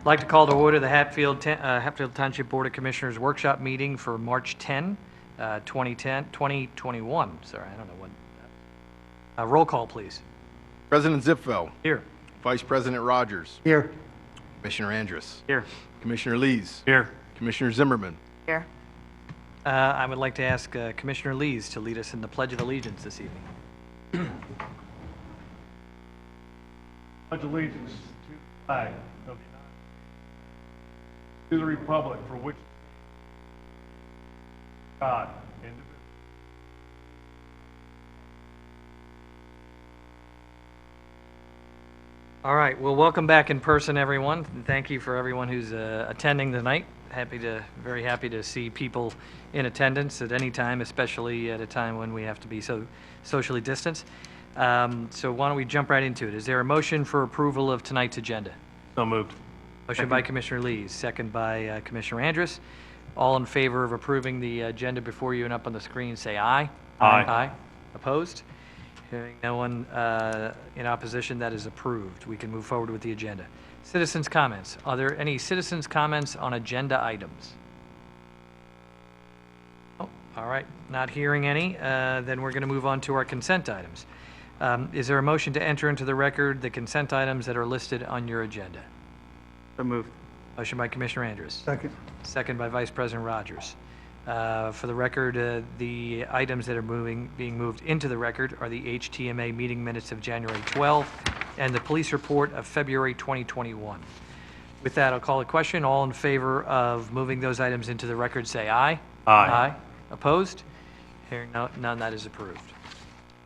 I'd like to call to order the Hatfield Township Board of Commissioners Workshop Meeting for March 10, 2021. Sorry, I don't know what. Roll call, please. President Zipfel. Here. Vice President Rogers. Here. Commissioner Andrus. Here. Commissioner Lees. Here. Commissioner Zimmerman. Here. I would like to ask Commissioner Lees to lead us in the Pledge of Allegiance this evening. Pledge allegiance to the flag of the United States, to the republic for which God, indivisible. All right. Well, welcome back in person, everyone. And thank you for everyone who's attending tonight. Very happy to see people in attendance at any time, especially at a time when we have to be so socially distanced. So why don't we jump right into it? Is there a motion for approval of tonight's agenda? So moved. Motion by Commissioner Lees, second by Commissioner Andrus. All in favor of approving the agenda before you and up on the screen, say aye. Aye. Aye. Opposed? Hearing no one in opposition, that is approved. We can move forward with the agenda. Citizens' comments. Are there any citizens' comments on agenda items? Oh, all right. Not hearing any. Then we're going to move on to our consent items. Is there a motion to enter into the record the consent items that are listed on your agenda? So moved. Motion by Commissioner Andrus. Second. Second by Vice President Rogers. For the record, the items that are being moved into the record are the HTMA meeting minutes of January 12th and the police report of February 2021. With that, I'll call a question. All in favor of moving those items into the record, say aye. Aye. Aye. Opposed? Hearing none, that is approved.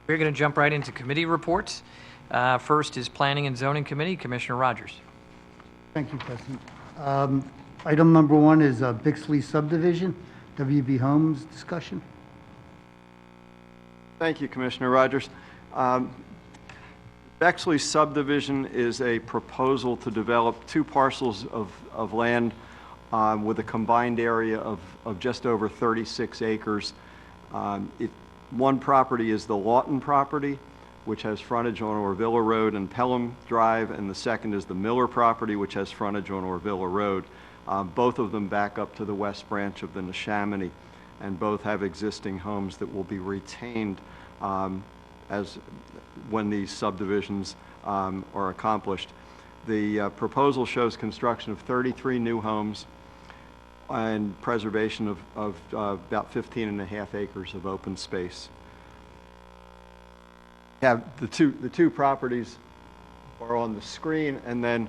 We're going to jump right into committee reports. First is Planning and Zoning Committee. Commissioner Rogers. Thank you, President. Item number one is Bixley subdivision, WB Homes discussion. Thank you, Commissioner Rogers. Bexley subdivision is a proposal to develop two parcels of land with a combined area of just over 36 acres. One property is the Lawton property, which has frontage on Orvilla Road and Pelham Drive, and the second is the Miller property, which has frontage on Orvilla Road. Both of them back up to the west branch of the Neshaminy, and both have existing homes that will be retained as when these subdivisions are accomplished. The proposal shows construction of 33 new homes and preservation of about 15.5 acres of open space. Have the two properties are on the screen, and then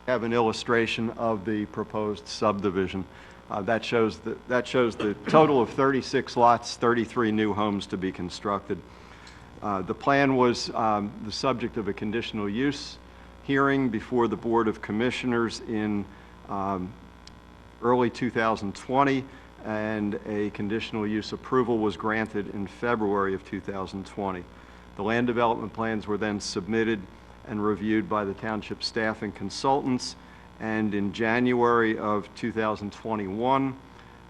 have an illustration of the proposed subdivision. That shows the total of 36 lots, 33 new homes to be constructed. The plan was the subject of a conditional use hearing before the Board of Commissioners in early 2020, and a conditional use approval was granted in February of 2020. The land development plans were then submitted and reviewed by the township staff and consultants, and in January of 2021,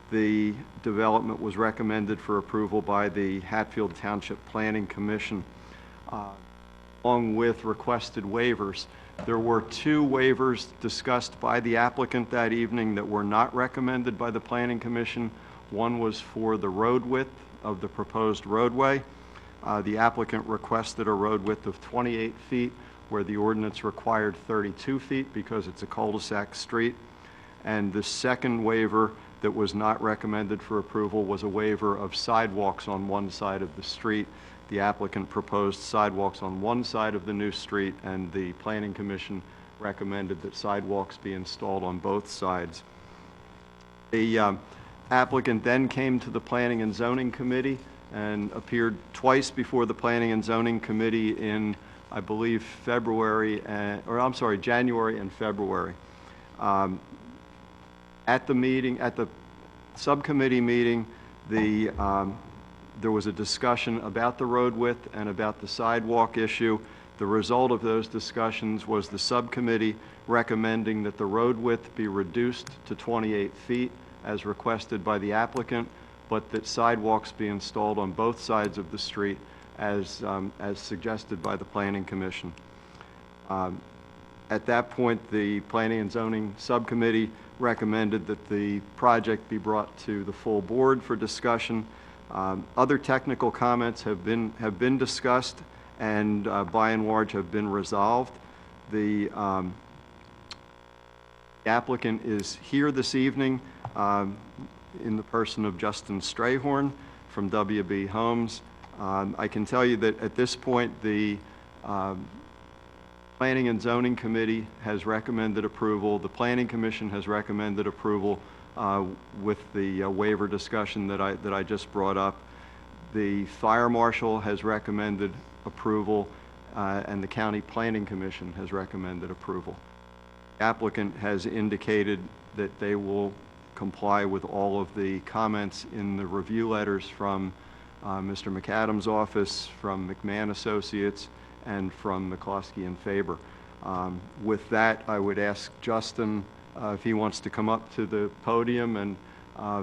the development was recommended for approval by the Hatfield Township Planning Commission, along with requested waivers. There were two waivers discussed by the applicant that evening that were not recommended by the Planning Commission. One was for the road width of the proposed roadway. The applicant requested a road width of 28 feet, where the ordinance required 32 feet because it's a cul-de-sac street. And the second waiver that was not recommended for approval was a waiver of sidewalks on one side of the street. The applicant proposed sidewalks on one side of the new street, and the Planning Commission recommended that sidewalks be installed on both sides. The applicant then came to the Planning and Zoning Committee and appeared twice before the Planning and Zoning Committee in, I believe, January and February. At the subcommittee meeting, there was a discussion about the road width and about the sidewalk issue. The result of those discussions was the subcommittee recommending that the road width be reduced to 28 feet as requested by the applicant, but that sidewalks be installed on both sides of the street as suggested by the Planning Commission. At that point, the Planning and Zoning Subcommittee recommended that the project be brought to the full board for discussion. Other technical comments have been discussed and by and large have been resolved. The applicant is here this evening in the person of Justin Strayhorn from WB Homes. I can tell you that at this point, the Planning and Zoning Committee has recommended approval. The Planning Commission has recommended approval with the waiver discussion that I just brought up. The Fire Marshal has recommended approval, and the County Planning Commission has recommended approval. The applicant has indicated that they will comply with all of the comments in the review letters from Mr. McAdams' office, from McMahon Associates, and from McCloskey and Faber. With that, I would ask Justin if he wants to come up to the podium and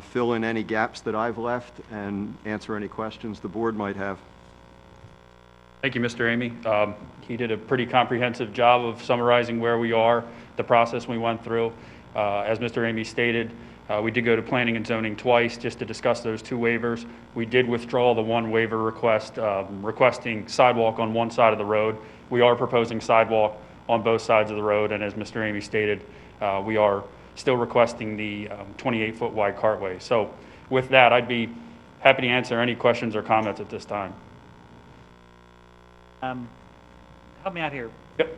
fill in any gaps that I've left and answer any questions the board might have. Thank you, Mr. Amy. He did a pretty comprehensive job of summarizing where we are, the process we went through. As Mr. Amy stated, we did go to Planning and Zoning twice just to discuss those two waivers. We did withdraw the one waiver request, requesting sidewalk on one side of the road. We are proposing sidewalk on both sides of the road, and as Mr. Amy stated, we are still requesting the 28-foot wide cartway. So with that, I'd be happy to answer any questions or comments at this time. Help me out here. Yep.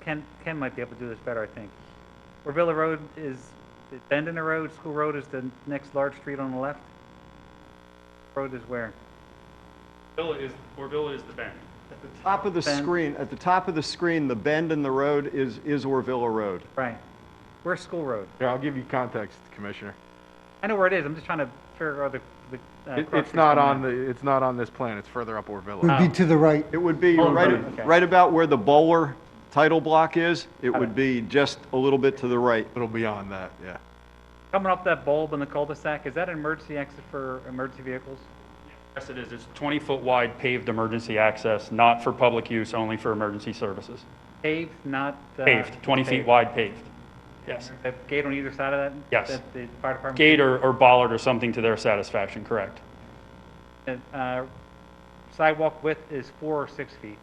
Ken might be able to do this better, I think. Where Villa Road is the bend in the road, School Road is the next large street on the left? Road is where? Villa is the bend. At the top of the screen, the bend in the road is Orvilla Road. Right. Where's School Road? Here, I'll give you context, Commissioner. I know where it is, I'm just trying to figure out the It's not on this plan, it's further up Orvilla. Would be to the right. It would be Oh, right, okay. right about where the bowler title block is. It would be just a little bit to the right. It'll be on that, yeah. Coming up that bulb in the cul-de-sac, is that an emergency exit for emergency vehicles? Yes, it is. It's 20-foot wide paved emergency access, not for public use, only for emergency services. Paved, not... Paved, 20 feet paved. wide paved. Yes. A gate on either side of that? Yes. That the fire department... Gate or bollard or something to their satisfaction, correct. Sidewalk width is 4 or 6 feet?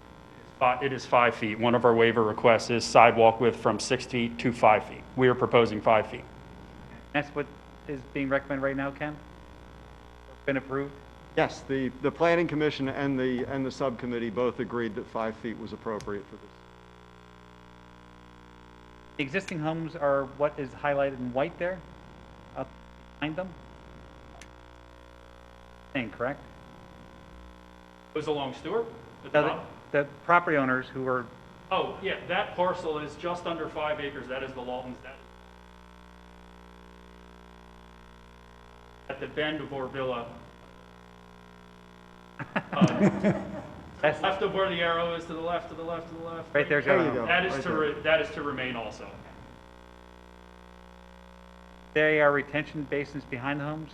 It is 5 feet. One of our waiver requests is sidewalk width from 6 feet to 5 feet. We are proposing 5 feet. That's what is being recommended right now, Ken? Been approved? Yes, the Planning Commission and the subcommittee both agreed that 5 feet was appropriate for this. The existing homes are what is highlighted in white there, up behind them? Correct? Goes along Stewart? Now, the property owners who are, Oh, yeah, that parcel is just under 5 acres. That is the Lawtons. At the bend of Orvilla. that's Left of where the arrow is, to the left, to the left, to the left. right there's There your you go. home. That is to remain also. They are retention basins behind the homes?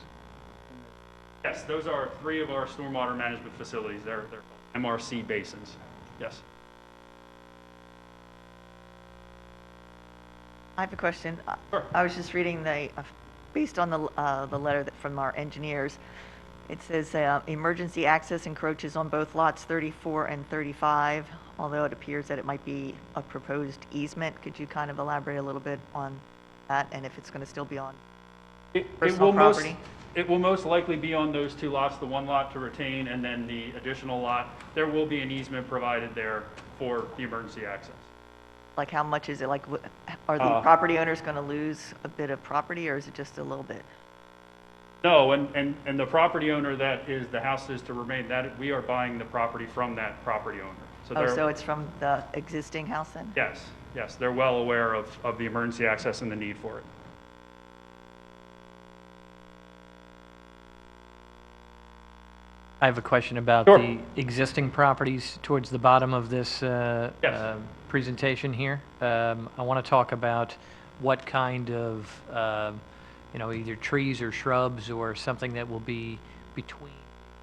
Yes, those are 3 of our stormwater management facilities. They're MRC basins. Yes. I have a question. Sure. I was just reading based on the letter from our engineers, it says emergency access encroaches on both lots 34 and 35, although it appears that it might be a proposed easement. Could you kind of elaborate a little bit on that and if it's going to still be on personal property? It will most likely be on those 2 lots, the one lot to retain and then the additional lot. There will be an easement provided there for the emergency access. Like how much is it? Like are the property owners going to lose a bit of property or is it just a little bit? No, and the property owner that is, the house is to remain, that we are buying the property from that property owner. So it's from the existing house then? Yes, they're well aware of the emergency access and the need for it. I have a question about Sure. the existing properties towards the bottom of this Yes. presentation here. I want to talk about what kind of, either trees or shrubs or something that will be between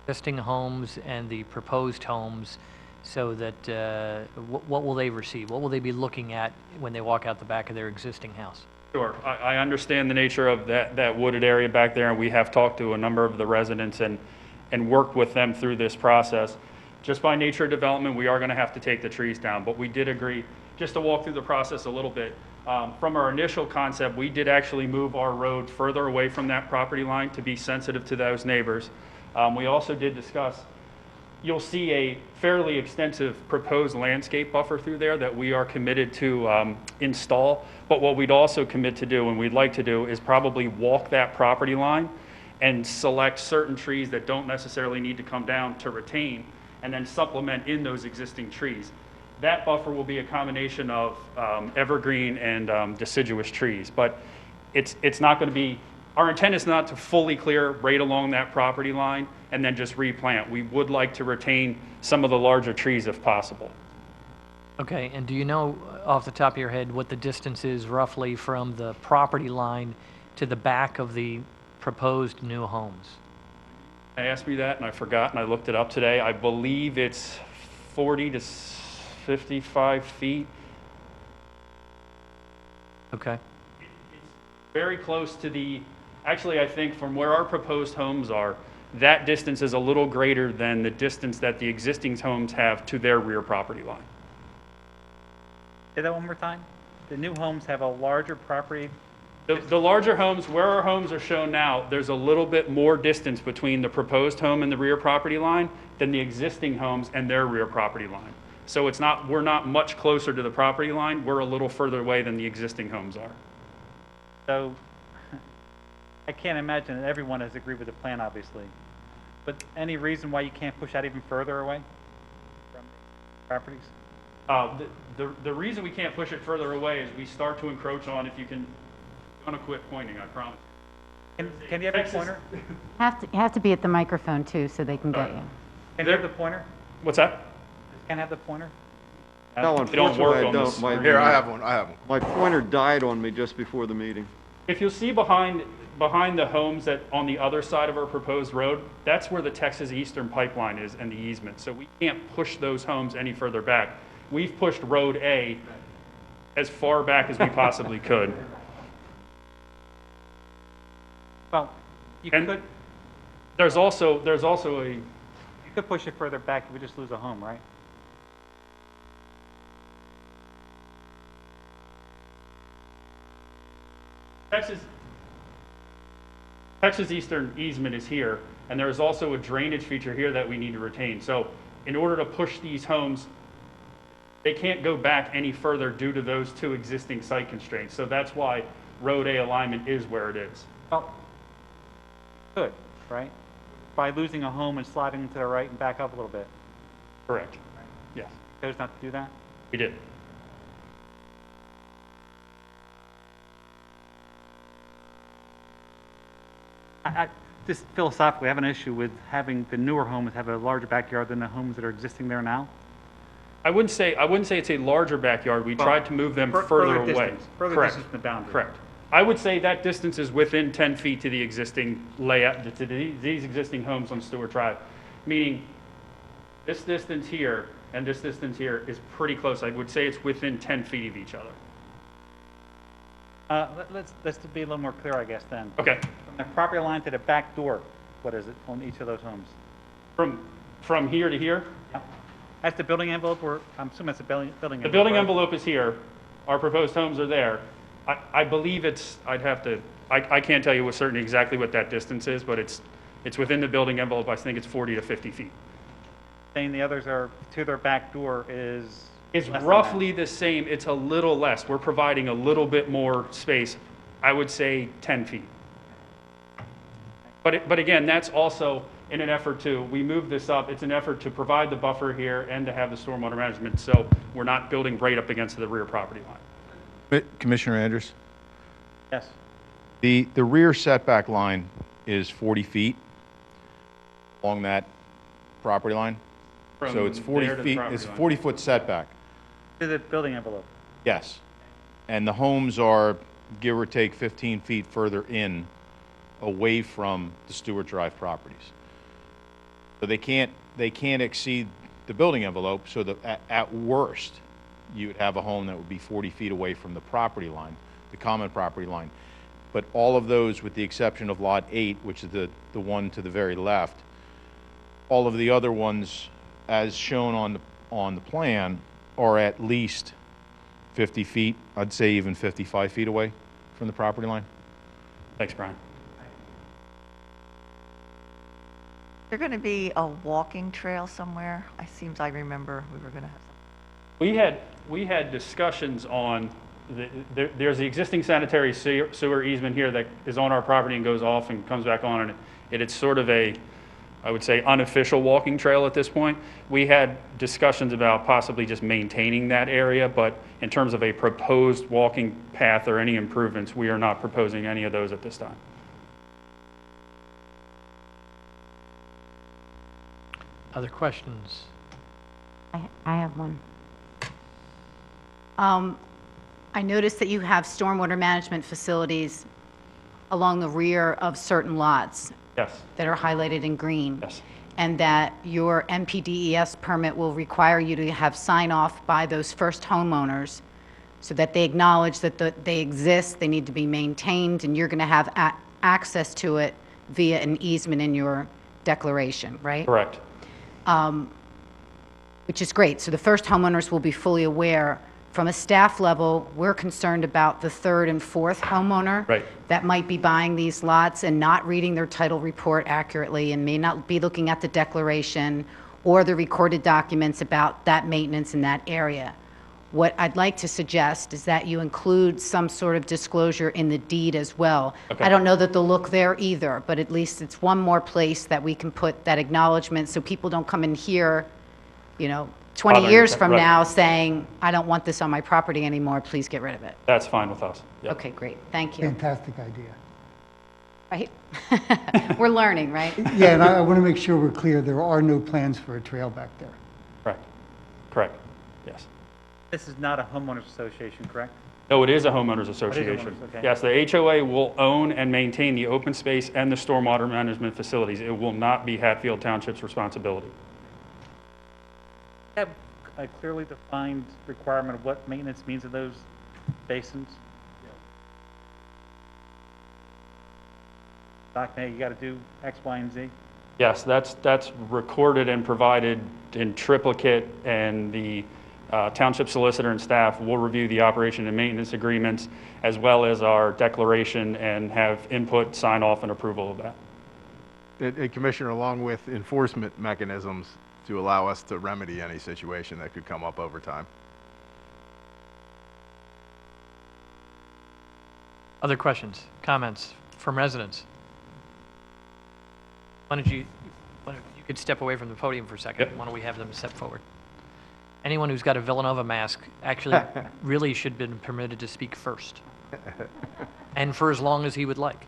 existing homes and the proposed homes so that, what will they receive? What will they be looking at when they walk out the back of their existing house? Sure. I understand the nature of that wooded area back there, and we have talked to a number of the residents and worked with them through this process. Just by nature of development, we are going to have to take the trees down, but we did agree, just to walk through the process a little bit, from our initial concept, we did actually move our road further away from that property line to be sensitive to those neighbors. We also did discuss, you'll see a fairly extensive proposed landscape buffer through there that we are committed to install. But what we'd also commit to do, and we'd like to do, is probably walk that property line and select certain trees that don't necessarily need to come down to retain, and then supplement in those existing trees. That buffer will be a combination of evergreen and deciduous trees. But it's not going to be, our intent is not to fully clear right along that property line and then just replant. We would like to retain some of the larger trees if possible. Okay, and do you know off the top of your head what the distance is roughly from the property line to the back of the proposed new homes? They asked me that and I forgot, and I looked it up today. I believe it's 40 to 55 feet. Okay, Very close to the, actually, I think from where our proposed homes are, that distance is a little greater than the distance that the existing homes have to their rear property line. Say that one more time? The new homes have a larger property? The larger homes, where our homes are shown now, there's a little bit more distance between the proposed home and the rear property line than the existing homes and their rear property line. So it's not, we're not much closer to the property line, we're a little further away than the existing homes are. So I can't imagine that everyone has agreed with the plan, obviously. But any reason why you can't push that even further away from the properties? The reason we can't push it further away is we start to encroach on, if you can, I'm gonna quit pointing, I promise. Can you have a pointer? You have to be at the microphone too, so they can get you. Can you have the pointer? What's that? Can I have the pointer? No, They don't work unfortunately, I on don't. this. Here, I have one, I have one. My pointer died on me just before the meeting. If you'll see behind the homes that, on the other side of our proposed road, that's where the Texas Eastern Pipeline is and the easement. So we can't push those homes any further back. We've pushed Road A as far back as we possibly could. Well, you And could, there's also a, you could push it further back if we just lose a home, right? Texas Eastern easement is here, and there is also a drainage feature here that we need to retain. So in order to push these homes, they can't go back any further due to those two existing site constraints. So that's why Road A alignment is where it is. Well, you could, right? By losing a home and sliding to the right and back up a little bit. Correct. Yes, Chose not to do that? we did. Just philosophically, I have an issue with having the newer homes have a larger backyard than the homes that are existing there now. I wouldn't say it's a larger backyard. We tried to move them further away. Further Correct. distance from the boundary. Correct. I would say that distance is within 10 feet to the existing layout, to these existing homes on Stewart Drive. Meaning, this distance here and this distance here is pretty close. I would say it's within 10 feet of each other. Let's be a little more clear, I guess, then. Okay. From the property line to the back door, what is it on each of those homes? From here to here, That's the building envelope, or I'm assuming that's the building envelope. the building right? envelope is here. Our proposed homes are there. I believe it's, I can't tell you with certainty exactly what that distance is, but it's within the building envelope. I think it's 40 to 50 feet. Saying the others are to their back door is It's less than roughly the same, it's a little less. We're providing a little bit more space, I would say 10 feet. But again, that's also in an effort to, we move this up, it's an effort to provide the buffer here and to have the stormwater management, so we're not building right up against the rear property line. Commissioner Andrews, Yes. the rear setback line is 40 feet along that property line. From So it's 40 there to the feet, property it's line. 40-foot setback, To the building envelope. yes. And the homes are, give or take, 15 feet further in, away from the Stewart Drive properties. So they can't exceed the building envelope, so that at worst, you would have a home that would be 40 feet away from the property line, the common property line. But all of those, with the exception of Lot 8, which is the one to the very left, all of the other ones, as shown on the plan, are at least 50 feet, I'd say even 55 feet away from the property line. Thanks, Brian. There going to be a walking trail somewhere? I remember we were going to have some. We had discussions on, there's the existing sanitary sewer easement here that is on our property and goes off and comes back on, and it's sort of a, I would say, unofficial walking trail at this point. We had discussions about possibly just maintaining that area, but in terms of a proposed walking path or any improvements, we are not proposing any of those at this time. Other questions? I have one. I noticed that you have stormwater management facilities along the rear of certain lots Yes, that are highlighted in green. yes. And that your NPDES permit will require you to have sign off by those first homeowners so that they acknowledge that they exist, they need to be maintained, and you're going to have access to it via an easement in your declaration, right? Correct. Which is great. So the first homeowners will be fully aware. From a staff level, we're concerned about the third and fourth homeowner Right. that might be buying these lots and not reading their title report accurately and may not be looking at the declaration or the recorded documents about that maintenance in that area. What I'd like to suggest is that you include some sort of disclosure in the deed as well. Okay. I don't know that they'll look there either, but at least it's one more place that we can put that acknowledgement so people don't come in here, 20 years from Right. now saying, I don't want this on my property anymore, please get rid of it. That's fine with us. Yep. Okay, great, thank you. Fantastic idea. Right? We're learning, right? Yeah, and I want to make sure we're clear, there are no plans for a trail back there. Correct. Correct. Yes. This is not a homeowners association, correct? No, it is a homeowners association. homeowners, okay. Yes, the HOA will own and maintain the open space and the stormwater management facilities. It will not be Hatfield Township's responsibility. Have a clearly defined requirement of what maintenance means in those basins? Document, you got to do X, Y, and Z? Yes, that's recorded and provided in triplicate, and the township solicitor and staff will review the operation and maintenance agreements as well as our declaration and have input, sign off, and approval of that. And Commissioner, along with enforcement mechanisms to allow us to remedy any situation that could come up over time. Other questions, comments from residents? Why don't you could step away from the podium for a second? Yep. Why don't we have them step forward? Anyone who's got a Villanova mask actually really should have been permitted to speak first. And for as long as he would like.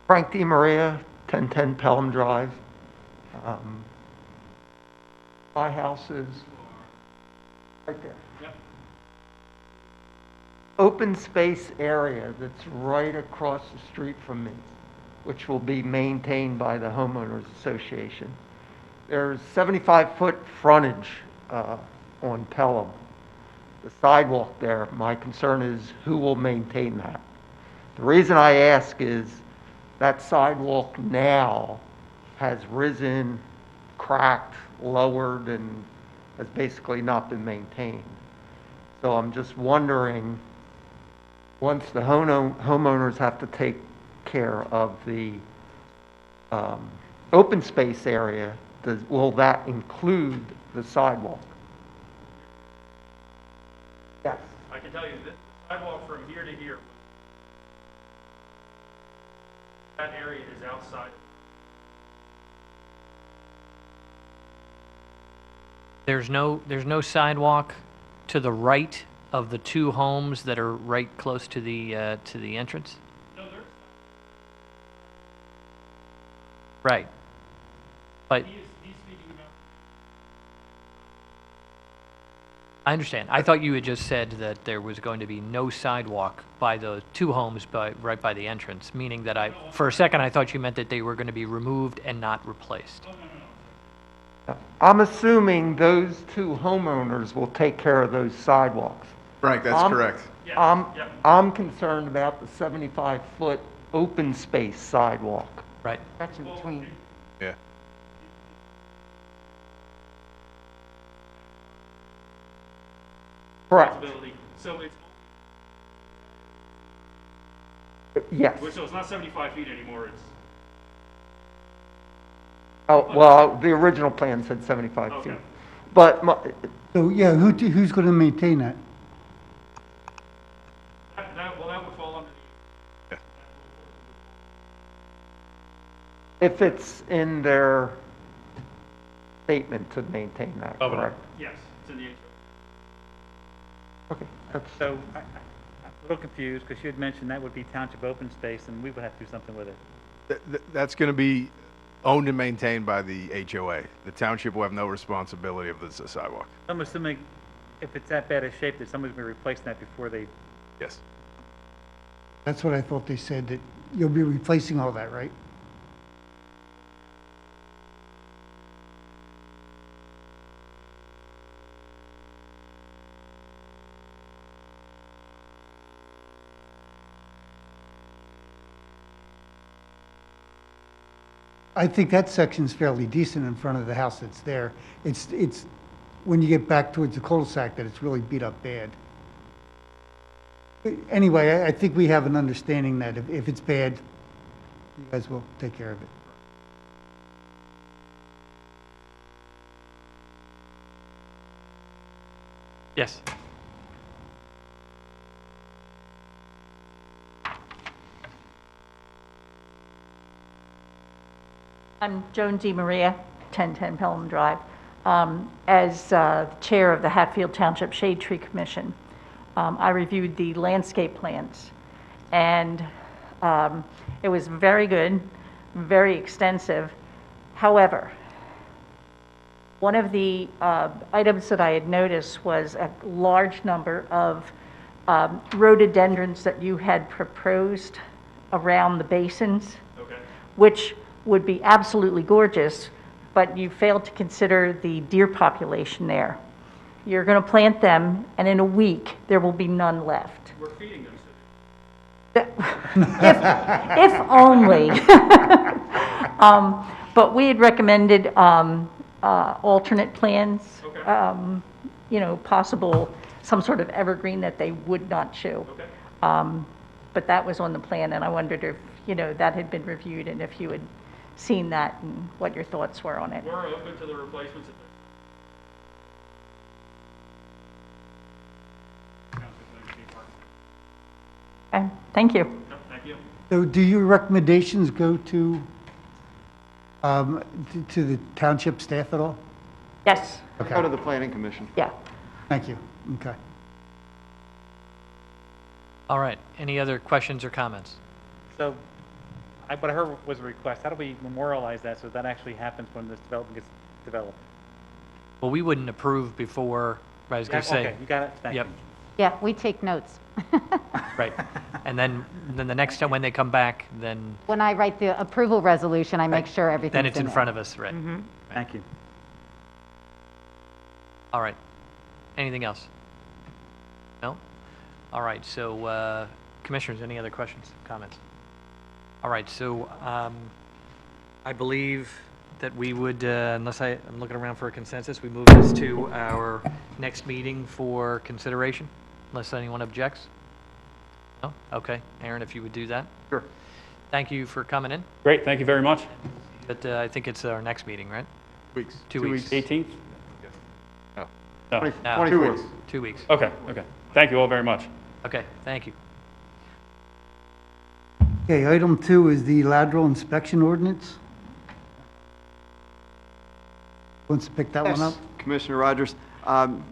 Frank DiMaria, 1010 Pelham Drive. My house is right there. Yep. Open space area that's right across the street from me, which will be maintained by the homeowners association. There's 75-foot frontage on Pelham. The sidewalk there, my concern is who will maintain that? The reason I ask is that sidewalk now has risen, cracked, lowered, and has basically not been maintained. So I'm just wondering, once the homeowners have to take care of the open space area, will that include the sidewalk? Yes. I can tell you this sidewalk from here to here, that area is outside. There's no sidewalk to the right of the two homes that are right close to the entrance? No, there's, Right. But he's speaking about. I understand. I thought you had just said that there was going to be no sidewalk by the two homes right by the entrance, meaning that for a second, I thought you meant that they were going to be removed and not replaced. I'm assuming those two homeowners will take care of those sidewalks. Frank, that's I'm- correct. I'm concerned about the 75-foot open space sidewalk. Right. That's in between. Yeah. Correct. So it's, Yes. so it's not 75 feet anymore, it's. Oh, well, the original plan said 75 feet. Okay. But So, yeah, who's going to maintain that? That would fall under the. if it's in their statement to maintain that, correct? Yes, it's in the HOA. Okay, that's, So I'm a little confused because you had mentioned that would be township open space and we would have to do something with it. That's going to be owned and maintained by the HOA. The township will have no responsibility of the sidewalk. I'm assuming if it's that bad a shape that somebody's going to replace that before they, Yes. That's what I thought they said, that you'll be replacing all that, right? I think that section's fairly decent in front of the house that's there. It's when you get back towards the cul-de-sac that it's really beat up bad. Anyway, I think we have an understanding that if it's bad, you guys will take care of it. Yes. I'm Joan D. Maria, 1010 Pelham Drive. As Chair of the Hatfield Township Shade Tree Commission, I reviewed the landscape plans, and it was very good, very extensive. However, one of the items that I had noticed was a large number of rhododendrons that you had proposed around the basins, which would be absolutely gorgeous, but you failed to consider the deer population there. You're going to plant them, and in a week, there will be none left. We're feeding them. If only. But we had recommended alternate plans, Okay. you know, possible, some sort of evergreen that they would not chew. Okay. But that was on the plan, and I wondered if, you know, that had been reviewed and if you had seen that and what your thoughts were on it. We're open to the replacements. Okay, thank you. Thank you. So do your recommendations go to the township staff at all? Yes, Go to the planning commission. yeah. Thank you. Okay. All right. Any other questions or comments? so what I heard was a request. How do we memorialize that so that actually happens when this development gets developed? Well, we wouldn't approve before, I was going to say. Okay, you got it, thank you. Yep, Yeah, we take notes. right. And then the next time when they come back, then When I write the approval resolution, I make sure everything's in then it's in there. front of us, right? Thank you. All right. Anything else? No? All right, so commissioners, any other questions, comments? All right, so I believe that we would, unless I'm looking around for a consensus, we move this to our next meeting for consideration, unless anyone objects? No? Okay. Aaron, if you would do that? Sure. Thank you for coming in, Great, thank you very much. but I think it's our next meeting, right? Weeks. 2 weeks. 18th? No. No. No, 24. 2 weeks. Okay, okay. Thank you all very much. Okay, thank you. Okay, item 2 is the lateral inspection ordinance. Wants to pick that one up? Commissioner Rogers, I'm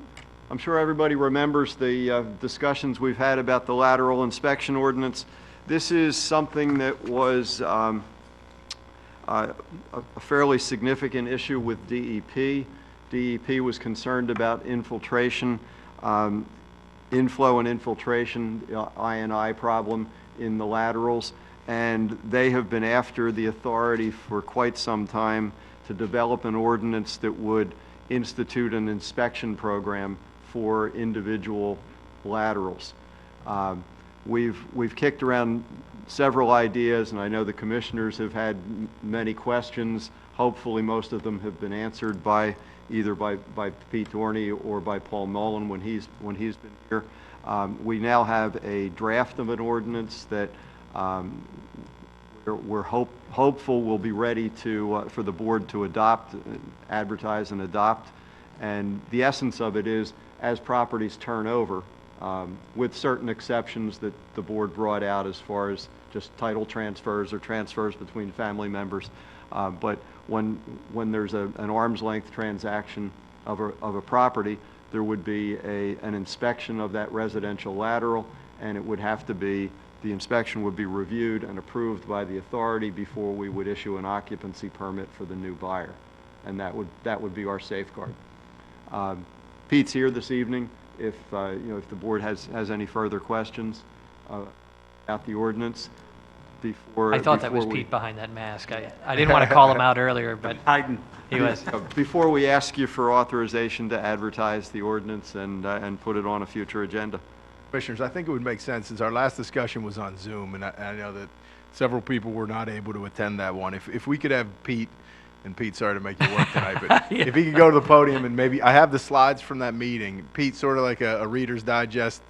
sure everybody remembers the discussions we've had about the lateral inspection ordinance. This is something that was a fairly significant issue with DEP. DEP was concerned about infiltration, inflow and infiltration, I&I problem in the laterals, and they have been after the authority for quite some time to develop an ordinance that would institute an inspection program for individual laterals. We've kicked around several ideas, and I know the commissioners have had many questions. Hopefully, most of them have been answered either by Pete Dorney or by Paul Nolan when he's been here. We now have a draft of an ordinance that we're hopeful will be ready for the board to adopt, advertise, and adopt. And the essence of it is, as properties turn over, with certain exceptions that the board brought out as far as just title transfers or transfers between family members. But when there's an arm's length transaction of a property, there would be an inspection of that residential lateral, and it would have to be, the inspection would be reviewed and approved by the authority before we would issue an occupancy permit for the new buyer. And that would be our safeguard. Pete's here this evening. If if the board has any further questions about the ordinance before. I thought that was Pete behind that mask. I didn't want to call him out earlier, but he was. Before we ask you for authorization to advertise the ordinance and put it on a future agenda. Commissioners, I think it would make sense, since our last discussion was on Zoom, and I know that several people were not able to attend that one. If we could have Pete, and Pete, sorry to make you work tonight, but if he could go to the podium and maybe, I have the slides from that meeting. Pete, sort of like a Reader's Digest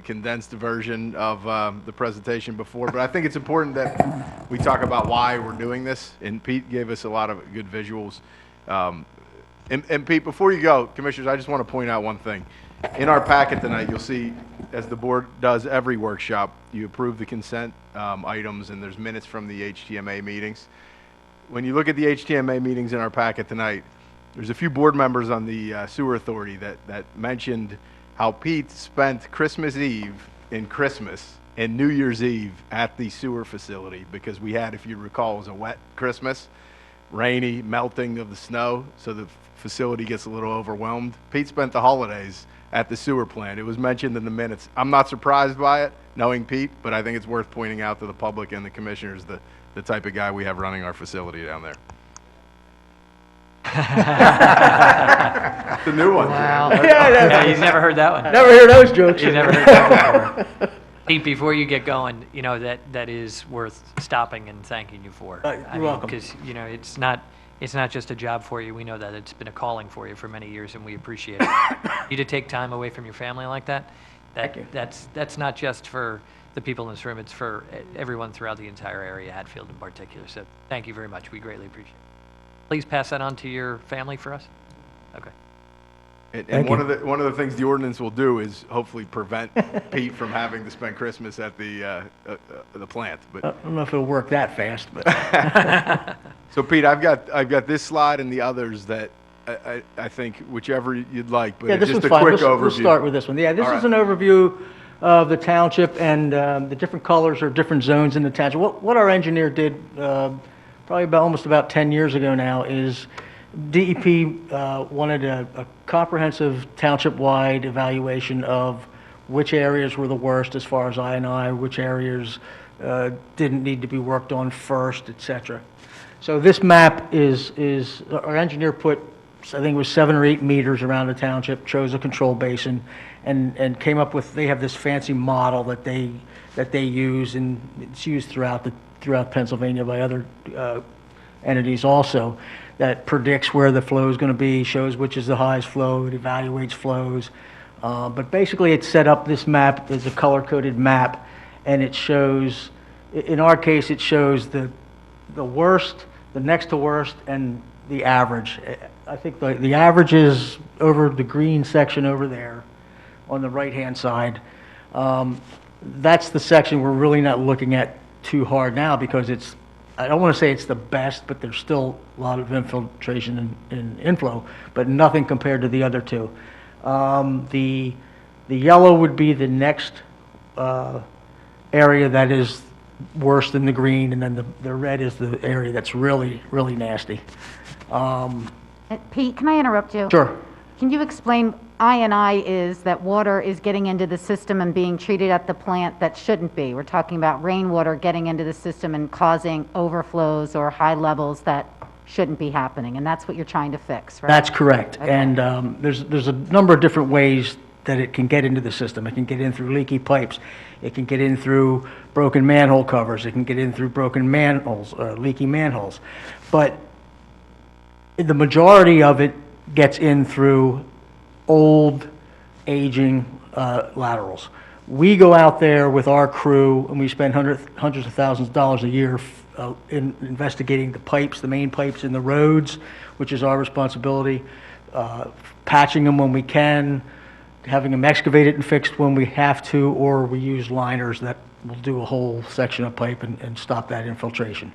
condensed version of the presentation before, but I think it's important that we talk about why we're doing this, and Pete gave us a lot of good visuals. And Pete, before you go, Commissioners, I just want to point out one thing. In our packet tonight, you'll see, as the board does every workshop, you approve the consent items, and there's minutes from the HTMA meetings. When you look at the HTMA meetings in our packet tonight, there's a few board members on the sewer authority that mentioned how Pete spent Christmas Eve and Christmas and New Year's Eve at the sewer facility, because we had, if you recall, it was a wet Christmas, rainy, melting of the snow, so the facility gets a little overwhelmed. Pete spent the holidays at the sewer plant. It was mentioned in the minutes. I'm not surprised by it, knowing Pete, but I think it's worth pointing out to the public and the commissioners the type of guy we have running our facility down there. The new one. Wow. Yeah, you've never heard that one. Never hear those jokes. You've never heard that one before. Pete, before you get going, that is worth stopping and thanking you for. You're welcome. Because, it's not just a job for you. We know that it's been a calling for you for many years, and we appreciate it. You to take time away from your family like that, Thank you. that's not just for the people in this room, it's for everyone throughout the entire area, Hatfield in particular. So thank you very much. We greatly appreciate it. Please pass that on to your family for us. Okay. And one of the things the ordinance will do is hopefully prevent Pete from having to spend Christmas at the plant. But I don't know if it'll work that fast, but so Pete, I've got this slide and the others that I think whichever you'd like, but yeah, this just one's a fine. quick overview. We'll start with this one. Yeah, this All is an overview of the township, and the different colors are different zones in the township. What our engineer did probably almost about 10 years ago now is DEP wanted a comprehensive township-wide evaluation of which areas were the worst as far as I&I, which areas didn't need to be worked on first, etc. So this map is our engineer put, I think it was 7 or 8 meters around the township, chose a control basin, and came up with, they have this fancy model that they use, and it's used throughout Pennsylvania by other entities also, that predicts where the flow is going to be, shows which is the highest flow, it evaluates flows. But basically it's set up, this map is a color-coded map, and it shows, in our case, it shows the worst, the next to worst, and the average. I think the average is over the green section over there on the right-hand side. That's the section we're really not looking at too hard now, because it's, I don't want to say it's the best, but there's still a lot of infiltration and inflow, but nothing compared to the other two. The yellow would be the next area that is worse than the green, and then the red is the area that's really, really nasty. Pete, can I interrupt you? Sure. Can you explain, I&I is that water is getting into the system and being treated at the plant that shouldn't be. We're talking about rainwater getting into the system and causing overflows or high levels that shouldn't be happening, and that's what you're trying to fix, right? That's correct. Okay. And there's a number of different ways that it can get into the system. It can get in through leaky pipes. It can get in through broken manhole covers. It can get in through broken manholes, leaky manholes. But the majority of it gets in through old, aging laterals. We go out there with our crew, and we spend hundreds of thousands of dollars a year in investigating the pipes, the main pipes in the roads, which is our responsibility, patching them when we can, having them excavated and fixed when we have to, or we use liners that will do a whole section of pipe and stop that infiltration.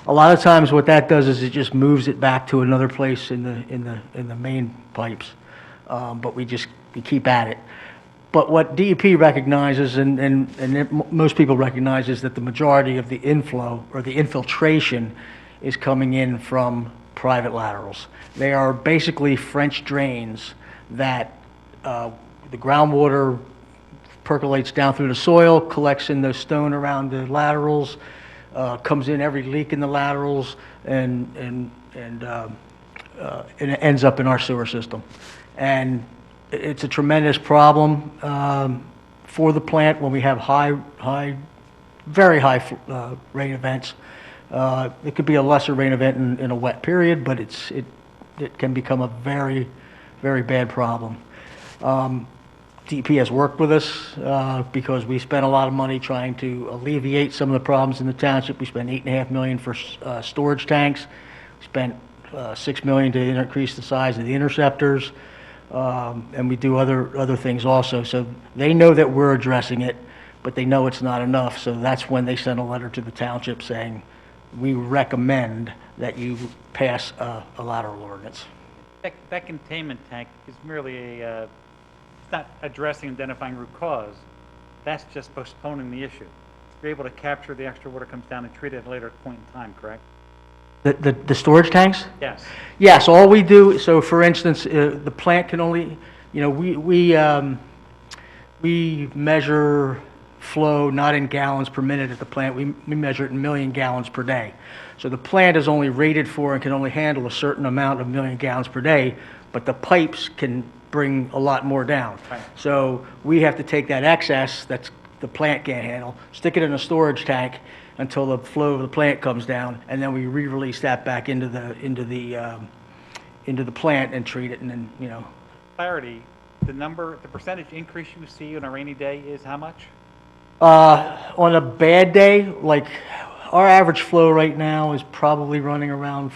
A lot of times what that does is it just moves it back to another place in the main pipes, but we keep at it. But what DEP recognizes, and most people recognize, is that the majority of the inflow or the infiltration is coming in from private laterals. They are basically French drains that the groundwater percolates down through the soil, collects in the stone around the laterals, comes in every leak in the laterals, and it ends up in our sewer system. And it's a tremendous problem for the plant when we have very high rain events. It could be a lesser rain event in a wet period, but it can become a very, very bad problem. DEP has worked with us because we spent a lot of money trying to alleviate some of the problems in the township. We spent $8.5 million for storage tanks. We spent $6 million to increase the size of the interceptors. And we do other things also. So they know that we're addressing it, but they know it's not enough. So that's when they sent a letter to the township saying, we recommend that you pass a lateral ordinance. That containment tank is merely it's not addressing, identifying root cause. That's just postponing the issue. You're able to capture the extra water comes down and treat it at a later point in time, correct? The storage tanks? Yes. Yes, all we do, so for instance, the plant can only, we measure flow not in gallons per minute at the plant. We measure it in million gallons per day. So the plant is only rated for and can only handle a certain amount of million gallons per day, but the pipes can bring a lot more down. Right. So we have to take that excess that the plant can't handle, stick it in a storage tank until the flow of the plant comes down, and then we re-release that back into the plant and treat it, and then, Clarity, the percentage increase you see on a rainy day is how much? On a bad day, like our average flow right now is probably running around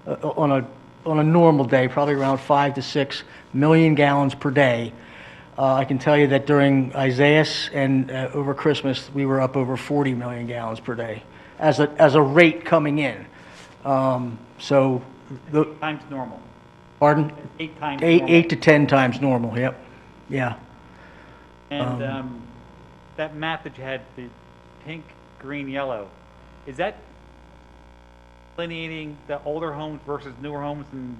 on a normal day, probably around 5 to 6 million gallons per day. I can tell you that during Isaias and over Christmas, we were up over 40 million gallons per day as a rate coming in. So 8 times normal. Pardon? 8 times Eight, normal. 8 to 10 times normal. Yep. Yeah. And that map that you had, the pink, green, yellow, is that delineating the older homes versus newer homes and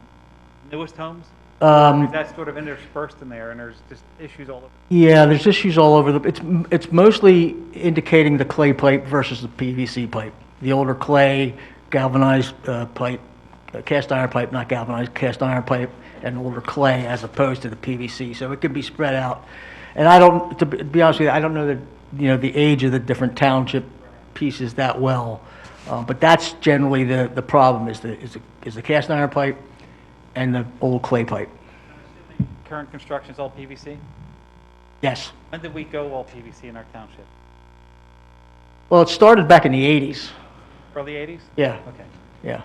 newest homes? Or is that sort of interspersed in there, and there's just issues all over? Yeah, there's issues all over it's mostly indicating the clay pipe versus the PVC pipe. The older clay, galvanized pipe, cast iron pipe, not galvanized, cast iron pipe, and older clay as opposed to the PVC. So it can be spread out. And to be honest with you, I don't know the age of the different township pieces that well. But that's generally the problem is the cast iron pipe and the old clay pipe. Current construction is all PVC? Yes. When did we go all PVC in our township? Well, it started back in the 80s. Early 80s? Yeah. Okay. Yeah.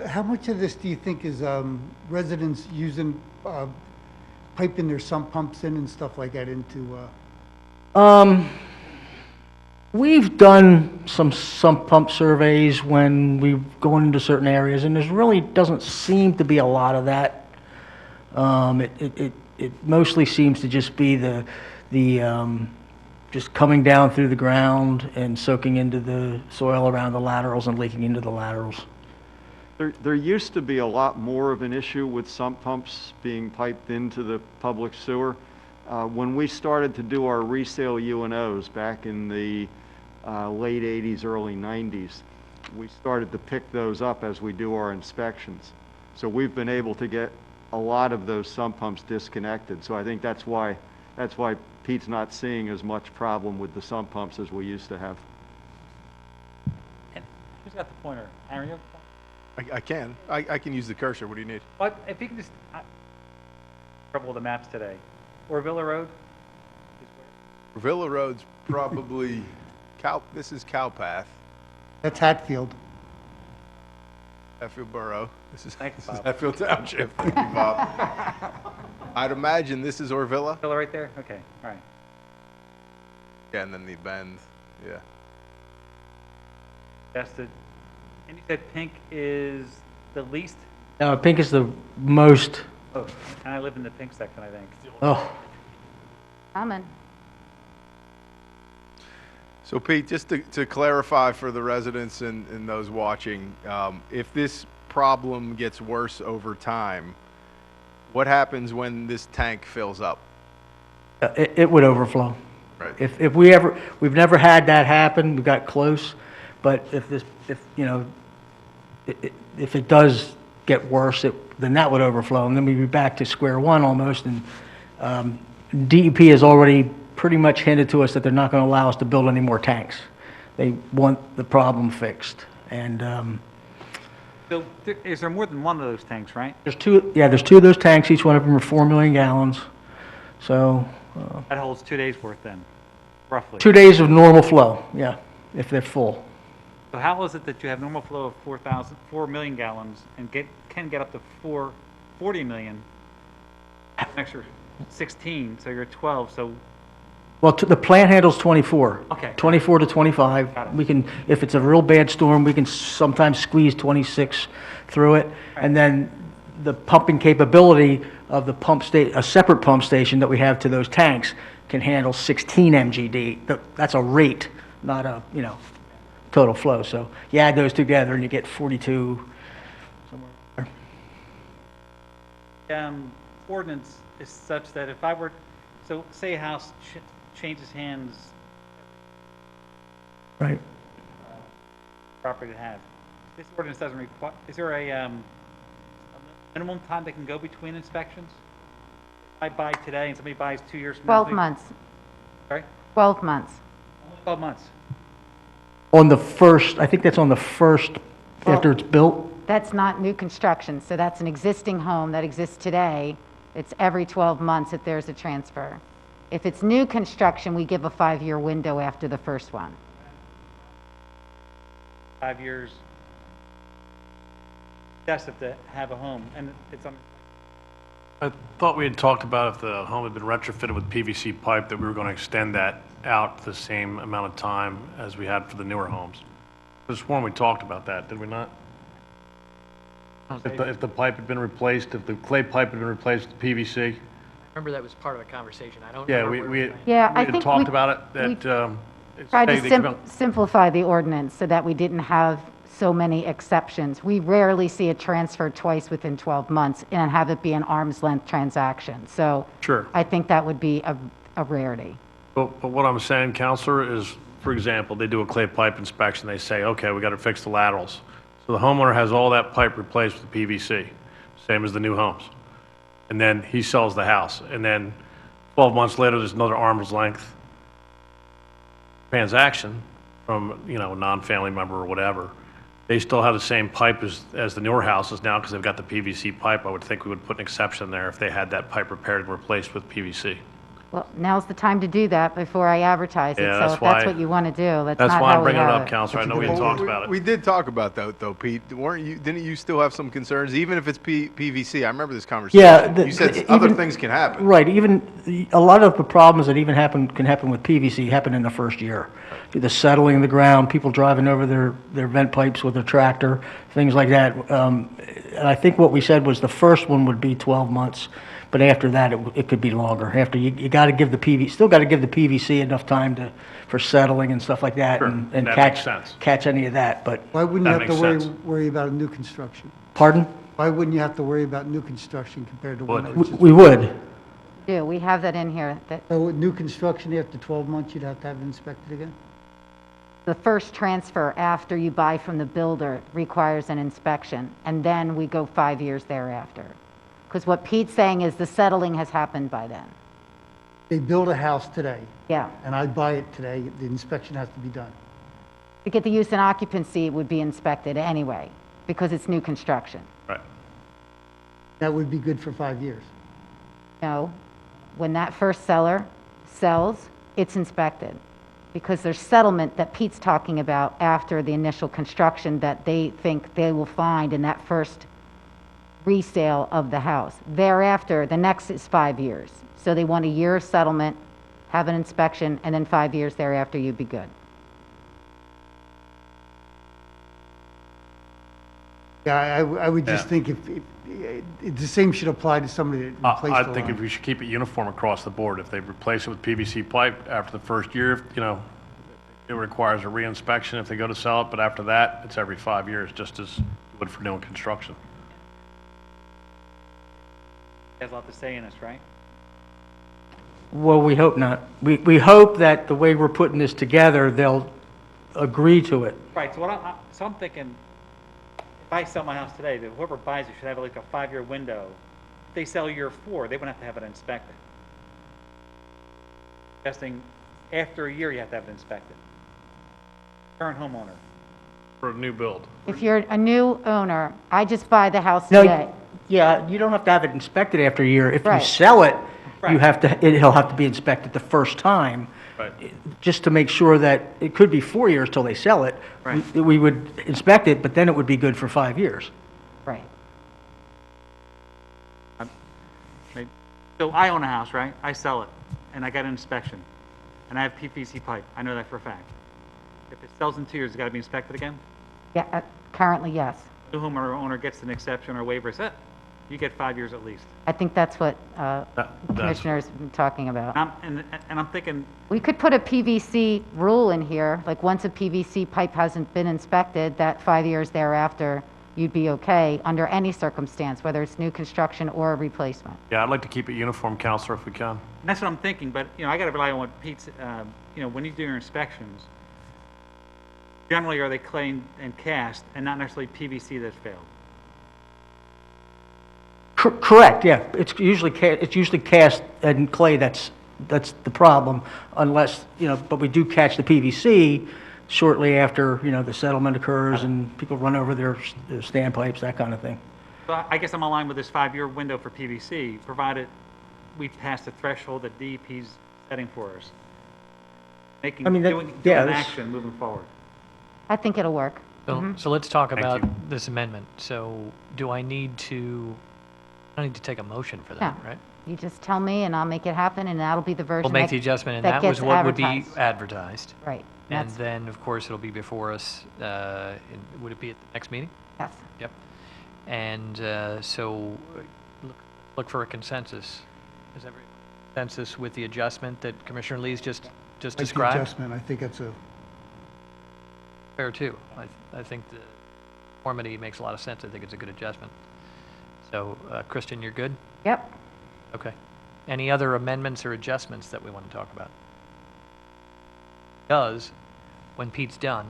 How much of this do you think is residents using, piping their sump pumps in and stuff like that into? We've done some sump pump surveys when we've gone into certain areas, and there really doesn't seem to be a lot of that. It mostly seems to just be the just coming down through the ground and soaking into the soil around the laterals and leaking into the laterals. There used to be a lot more of an issue with sump pumps being piped into the public sewer. When we started to do our resale UNOs back in the late 80s, early 90s, we started to pick those up as we do our inspections. So we've been able to get a lot of those sump pumps disconnected. So I think that's why Pete's not seeing as much problem with the sump pumps as we used to have. And who's got the pointer? Aaron, you have the pointer? I can use the cursor. What do you need? What, if you can just, trouble with the maps today. Orvilla Road? Villa Road's probably this is Cowpath, That's Hatfield. Hatfield Borough. This is Thanks, Bob. Hatfield Township. Thank you, Bob. I'd imagine this is Orvilla. Orvilla right there? Okay, all right. Yeah, and then the bend. Yeah. That's the, and you said pink is the least? Pink is the most, Oh, and I live in the pink section, I think. oh, Coming. So Pete, just to clarify for the residents and those watching, if this problem gets worse over time, what happens when this tank fills up? it would overflow. Right. If we've never had that happen, we got close, but if it does get worse, then that would overflow, and then we'd be back to square one almost, and DEP has already pretty much hinted to us that they're not going to allow us to build any more tanks. They want the problem fixed, and So is there more than one of those tanks, right? there's two of those tanks, each one of them are 4 million gallons, so That holds 2 days worth then, roughly. 2 days of normal flow, yeah, if they're full. So how is it that you have normal flow of 4 million gallons and can get up to 40 million, an extra 16, so you're at 12, so Well, the plant handles 24. Okay. 24 to 25. Got it. We can, if it's a real bad storm, we can sometimes squeeze 26 through it. And then the pumping capability of a separate pump station that we have to those tanks can handle 16 MGD. That's a rate, not a, total flow. So you add those together and you get 42 somewhere there. Ordinance is such that if I were, so say a house changes hands, Right. property to have. This ordinance doesn't require, is there a minimum time that can go between inspections? If I buy today and somebody buys 2 years from now. 12 months. Sorry? 12 months. 12 months. On the first, I think that's on the first after it's built. That's not new construction, so that's an existing home that exists today. It's every 12 months that there's a transfer. If it's new construction, we give a 5-year window after the first one. 5 years. Excessive to have a home, and it's on. I thought we had talked about if the home had been retrofitted with PVC pipe, that we were going to extend that out the same amount of time as we had for the newer homes. There's one we talked about that, did we not? If the pipe had been replaced, if the clay pipe had been replaced with PVC? I remember that was part of the conversation. I don't Yeah, remember. we Yeah, I had think talked we- about it, that, Tried say to they come out- simplify the ordinance so that we didn't have so many exceptions. We rarely see a transfer twice within 12 months and have it be an arm's length transaction. So Sure. I think that would be a rarity. But what I'm saying, Counselor, is, for example, they do a clay pipe inspection, they say, okay, we got to fix the laterals. So the homeowner has all that pipe replaced with PVC, same as the new homes. And then he sells the house, and then 12 months later, there's another arm's length transaction from, a non-family member or whatever. They still have the same pipe as the newer houses now because they've got the PVC pipe. I would think we would put an exception there if they had that pipe repaired and replaced with PVC. Well, now's the time to do that before I advertise it. Yeah, So that's if that's why- what you want to do, that's That's not why how I'm we bringing it have up, it. Counselor. I know we had talked about it. We did talk about that though, Pete. Didn't you still have some concerns, even if it's PVC? I remember this conversation. Yeah. You said other things can happen. Right, a lot of the problems that can happen with PVC happen in the first year. The settling of the ground, people driving over their vent pipes with their tractor, things like that. And I think what we said was the first one would be 12 months, but after that, it could be longer. After you got to give the PVC enough time for settling and stuff like that, Sure, and that makes sense. catch any of that. But Why wouldn't you That have to makes sense. worry about a new construction? pardon, Why wouldn't you have to worry about new construction compared to one that was just... we would. We have that in here. That So with new construction, after 12 months, you'd have to have it inspected again? The first transfer after you buy from the builder requires an inspection, and then we go 5 years thereafter. Because what Pete's saying is the settling has happened by then. They build a house today, Yeah. and I buy it today, the inspection has to be done. To get the use and occupancy, it would be inspected anyway, because it's new construction. Right. That would be good for 5 years. No, when that first seller sells, it's inspected. Because there's settlement that Pete's talking about after the initial construction that they think they will find in that first resale of the house. Thereafter, the next is 5 years. So they want a year of settlement, have an inspection, and then 5 years thereafter, you'd be good. Yeah, I would just Yeah. think if the same should apply to somebody that replaced I the think if line. we should keep it uniform across the board. If they replace it with PVC pipe after the first year, it requires a reinspection if they go to sell it, but after that, it's every 5 years, just as you would for doing construction. Has a lot to say in this, right? Well, we hope not. We hope that the way we're putting this together, they'll agree to it. Right, so I'm thinking, if I sell my house today, that whoever buys it should have like a 5-year window. If they sell year 4, they wouldn't have to have it inspected. Investing, after a year, you have to have it inspected. Current homeowner. For a new build. If you're a new owner, I just buy the house No, today. yeah, you don't have to have it inspected after a year. If you Right. sell it, you Right. have to, it'll have to be inspected the first time. Right. Just to make sure that, it could be 4 years till they sell it. Right. We would inspect it, but then it would be good for 5 years. Right. So I own a house, right? I sell it, and I got an inspection, and I have PVC pipe. I know that for a fact. If it sells in 2 years, it's got to be inspected again? Yeah, currently, yes. The homeowner gets an exception or waiver, said, you get 5 years at least. I think that's what That's- Commissioner's been talking about. And I'm thinking, We could put a PVC rule in here, like once a PVC pipe hasn't been inspected, that 5 years thereafter, you'd be okay under any circumstance, whether it's new construction or a replacement. Yeah, I'd like to keep it uniform, Counselor, if we can. and that's what I'm thinking, but, I got to rely on what Pete's, when you do your inspections, generally are they clay and cast and not necessarily PVC that's failed? Correct, yeah. It's usually cast and clay that's the problem, unless, but we do catch the PVC shortly after, the settlement occurs and people run over their standpipes, that kind of thing. So I guess I'm aligned with this 5-year window for PVC, provided we pass the threshold that DEP's setting for us. Doing action moving forward. I think it'll work. So let's talk Thank about you. this amendment. So do I need to take a motion for that, No. right? You just tell me and I'll make it happen, and that'll be the version We'll make that- the adjustment, and that that was gets what would be advertised. advertised. Right. And That's, then, of course, it'll be before us, would it be at the next meeting? yes. Yep. And so look for a consensus. Is everyone consensus with the adjustment that Commissioner Lee's just Like the described? adjustment, I think that's Fair too. I think the conformity makes a lot of sense. I think it's a good adjustment. So, Kristen, you're good? Yep. Okay. Any other amendments or adjustments that we want to talk about? Because when Pete's done,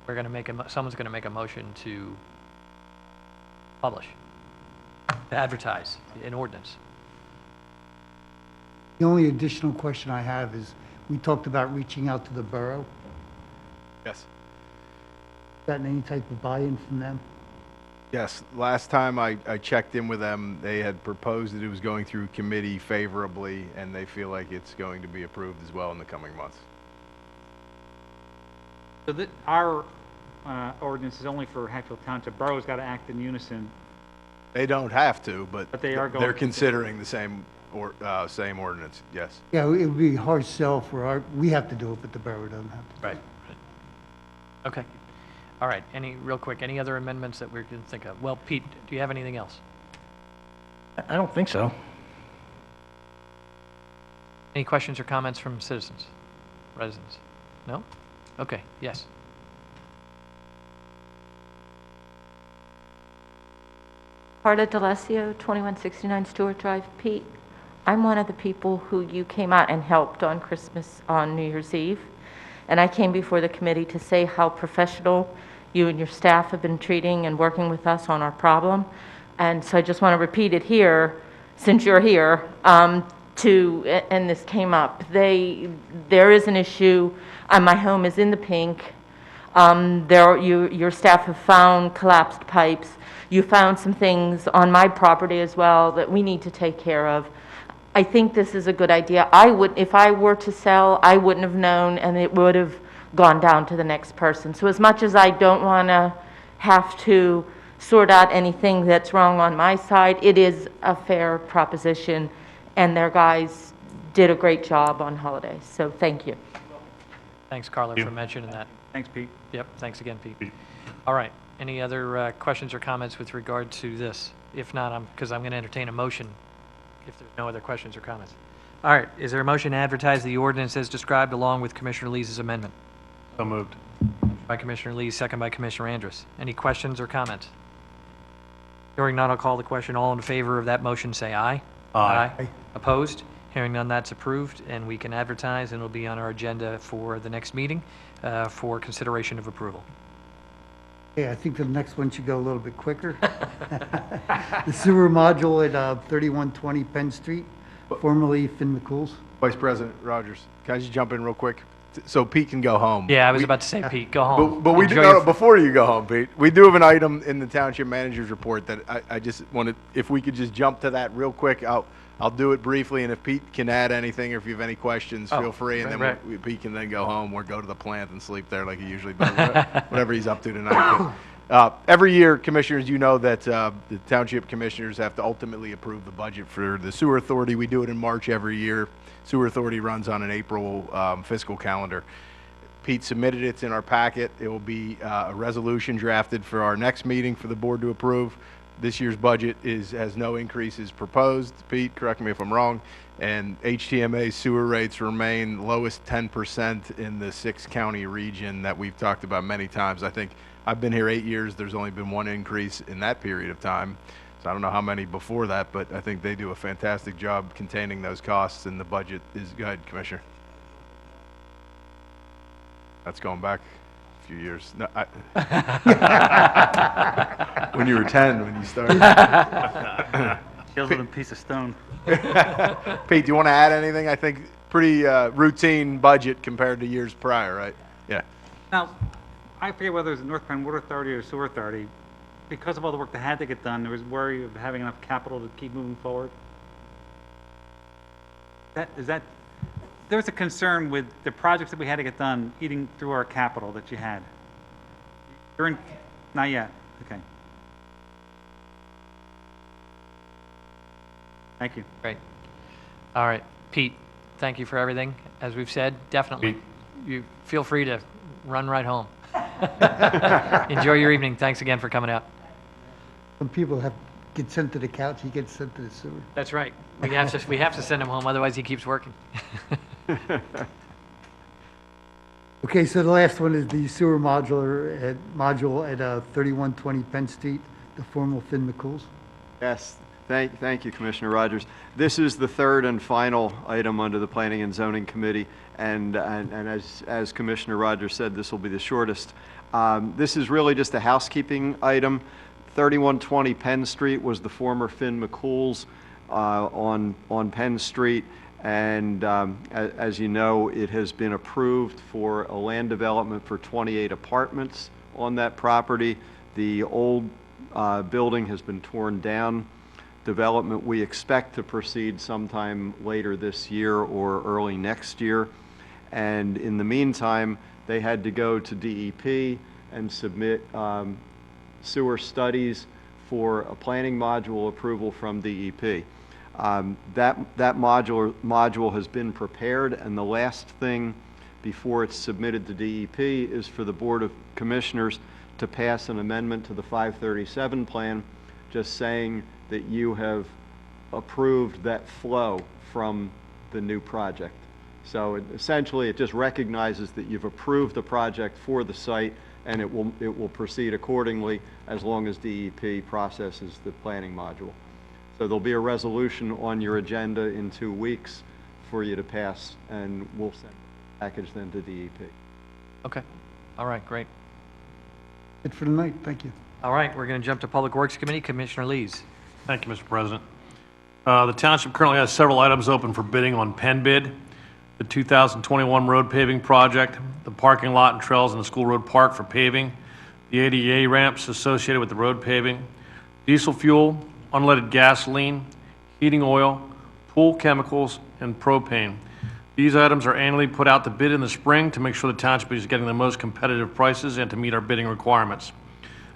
we're going to someone's going to make a motion to publish, to advertise an ordinance. The only additional question I have is, we talked about reaching out to the borough. Yes. Gotten any type of buy-in from them? Yes, last time I checked in with them, they had proposed that it was going through committee favorably, and they feel like it's going to be approved as well in the coming months. So our ordinance is only for Hatfield Township. Borough's got to act in unison. They don't have to, but But they are going they're to. considering the same ordinance, yes. Yeah, it would be a hard sell for we have to do it, but the borough doesn't have to. Right. Okay. All right. Real quick, any other amendments that we can think of? Well, Pete, do you have anything else? I don't think so. Any questions or comments from citizens, residents? No? Okay, yes. Carla D'Alessio, 2169 Stewart Drive. Pete, I'm one of the people who you came out and helped on New Year's Eve. And I came before the committee to say how professional you and your staff have been treating and working with us on our problem. And so I just want to repeat it here, since you're here, and this came up. There is an issue, my home is in the pink. Your staff have found collapsed pipes. You found some things on my property as well that we need to take care of. I think this is a good idea. If I were to sell, I wouldn't have known, and it would have gone down to the next person. So as much as I don't want to have to sort out anything that's wrong on my side, it is a fair proposition, and their guys did a great job on holidays. So thank you. Thanks, Carla, for mentioning that. Thanks, Pete. Yep, thanks again, Pete. All right, any other questions or comments with regard to this? If not, because I'm going to entertain a motion if there's no other questions or comments. All right, is there a motion to advertise the ordinance as described along with Commissioner Lee's amendment? So moved. By Commissioner Lee, second by Commissioner Andrus. Any questions or comments? Hearing none, I'll call the question. All in favor of that motion, say aye. Aye. Opposed? Hearing none, that's approved, and we can advertise, and it'll be on our agenda for the next meeting for consideration of approval. Okay, I think the next one should go a little bit quicker. The sewer module at 3120 Penn Street, formerly Finn McCool's. Vice President Rogers, can I just jump in real quick? So Pete can go home. Yeah, I was about to say, Pete, go home. But we do, Enjoy your- before you go home, Pete, we do have an item in the Township Manager's report that I just wanted, if we could just jump to that real quick, I'll do it briefly, and if Pete can add anything or if you have any questions, feel free, and then Pete can then go home or go to the plant and sleep there like he usually does, whatever he's up to tonight. But, every year, Commissioners, you know that the Township Commissioners have to ultimately approve the budget for the Sewer Authority. We do it in March every year. Sewer Authority runs on an April fiscal calendar. Pete submitted it. It's in our packet. It will be a resolution drafted for our next meeting for the board to approve. This year's budget has no increases proposed. Pete, correct me if I'm wrong. And HTMA sewer rates remain lowest 10% in the 6-county region that we've talked about many times. I think I've been here 8 years. There's only been one increase in that period of time. So I don't know how many before that, but I think they do a fantastic job containing those costs, and the budget is good, Commissioner. That's going back a few years. No, when you were 10, when you started. Kills with a piece of stone. Pete, do you want to add anything? I think pretty routine budget compared to years prior, right? Yeah. Now, I forget whether it was the North Penn Water Authority or Sewer Authority. Because of all the work that had to get done, there was worry of having enough capital to keep moving forward. There was a concern with the projects that we had to get done eating through our capital that you had. Not yet. Okay. Thank you. Great. All right, Pete, thank you for everything. As we've said, definitely, Pete. you feel free to run right home. Enjoy your evening. Thanks again for coming out. Some people get sent to the couch, he gets sent to the sewer. That's right. We have to send him home, otherwise he keeps working. Okay, so the last one is the sewer module at 3120 Penn Street, the former Finn McCool's. Yes, thank you, Commissioner Rogers. This is the third and final item under the Planning and Zoning Committee, and as Commissioner Rogers said, this will be the shortest. This is really just a housekeeping item. 3120 Penn Street was the former Finn McCool's on Penn Street, and as you know, it has been approved for a land development for 28 apartments on that property. The old building has been torn down. Development we expect to proceed sometime later this year or early next year. And in the meantime, they had to go to DEP and submit sewer studies for a planning module approval from DEP. That module has been prepared, and the last thing before it's submitted to DEP is for the Board of Commissioners to pass an amendment to the 537 plan, just saying that you have approved that flow from the new project. So essentially, it just recognizes that you've approved the project for the site, and it will proceed accordingly as long as DEP processes the planning module. So there'll be a resolution on your agenda in 2 weeks for you to pass, and we'll send the package then to DEP. Okay. All right, great. It for tonight, thank you. All right, we're going to jump to Public Works Committee. Commissioner Lees. Thank you, Mr. President. The township currently has several items open for bidding on Penn bid. The 2021 road paving project, the parking lot and trails in the School Road Park for paving, the ADA ramps associated with the road paving, diesel fuel, unleaded gasoline, heating oil, pool chemicals, and propane. These items are annually put out to bid in the spring to make sure the township is getting the most competitive prices and to meet our bidding requirements.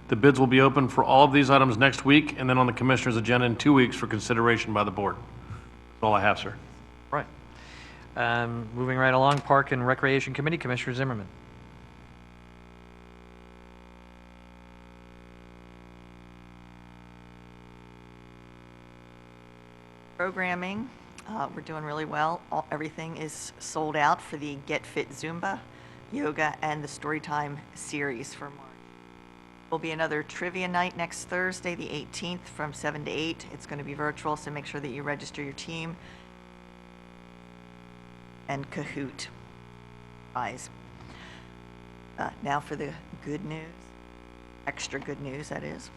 The bids will be open for all of these items next week and then on the Commissioner's agenda in 2 weeks for consideration by the board. That's all I have, sir. Right. Moving right along, Park and Recreation Committee, Commissioner Zimmerman. Programming, we're doing really well. Everything is sold out for the Get Fit Zumba, yoga, and the Storytime series for March. There'll be another trivia night next Thursday, the 18th, from 7 to 8. It's going to be virtual, so make sure that you register your team. And Kahoot prize. Now for the good news, extra good news, that is.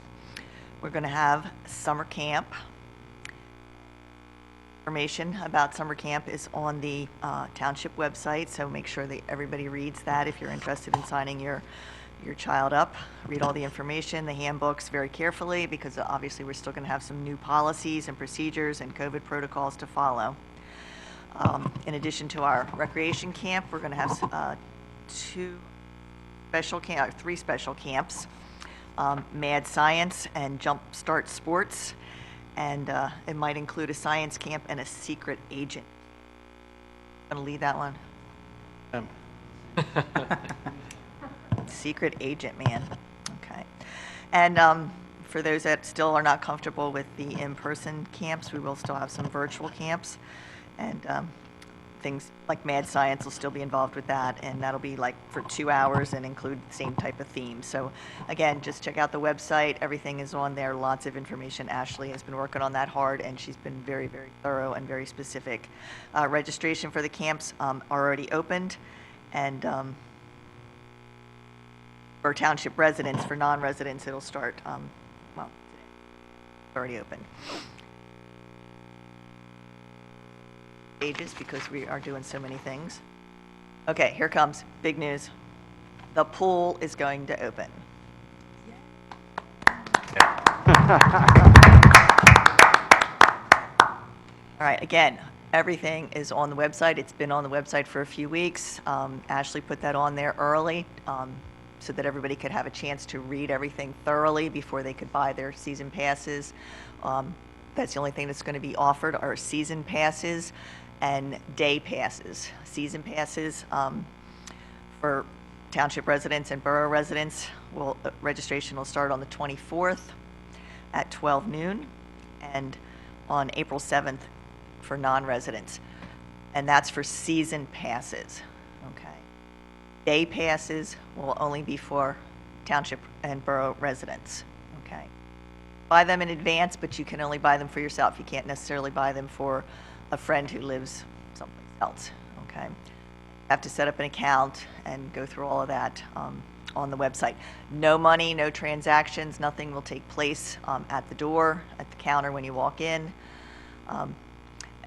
We're going to have summer camp. Information about summer camp is on the township website, so make sure that everybody reads that if you're interested in signing your child up. Read all the information, the handbooks very carefully, because obviously we're still going to have some new policies and procedures and COVID protocols to follow. In addition to our recreation camp, we're going to have three special camps, Mad Science and Jump Start Sports, and it might include a science camp and a secret agent. I'm going to lead that one. Secret agent, man. Okay. And for those that still are not comfortable with the in-person camps, we will still have some virtual camps. And things like Mad Science will still be involved with that, and that'll be like for 2 hours and include the same type of theme. So again, just check out the website. Everything is on there. Lots of information. Ashley has been working on that hard, and she's been very, very thorough and very specific. Registration for the camps are already opened, and for township residents, for non-residents, it'll start, well, it's already open. Ages, because we are doing so many things. Okay, here comes big news. The pool is going to open. All right, again, everything is on the website. It's been on the website for a few weeks. Ashley put that on there early so that everybody could have a chance to read everything thoroughly before they could buy their season passes. That's the only thing that's going to be offered are season passes and day passes. Season passes for township residents and borough residents, registration will start on the 24th at 12 noon and on April 7th for non-residents. And that's for season passes, okay? Day passes will only be for township and borough residents, okay? Buy them in advance, but you can only buy them for yourself. You can't necessarily buy them for a friend who lives someplace else, okay? You have to set up an account and go through all of that on the website. No money, no transactions, nothing will take place at the door, at the counter when you walk in. And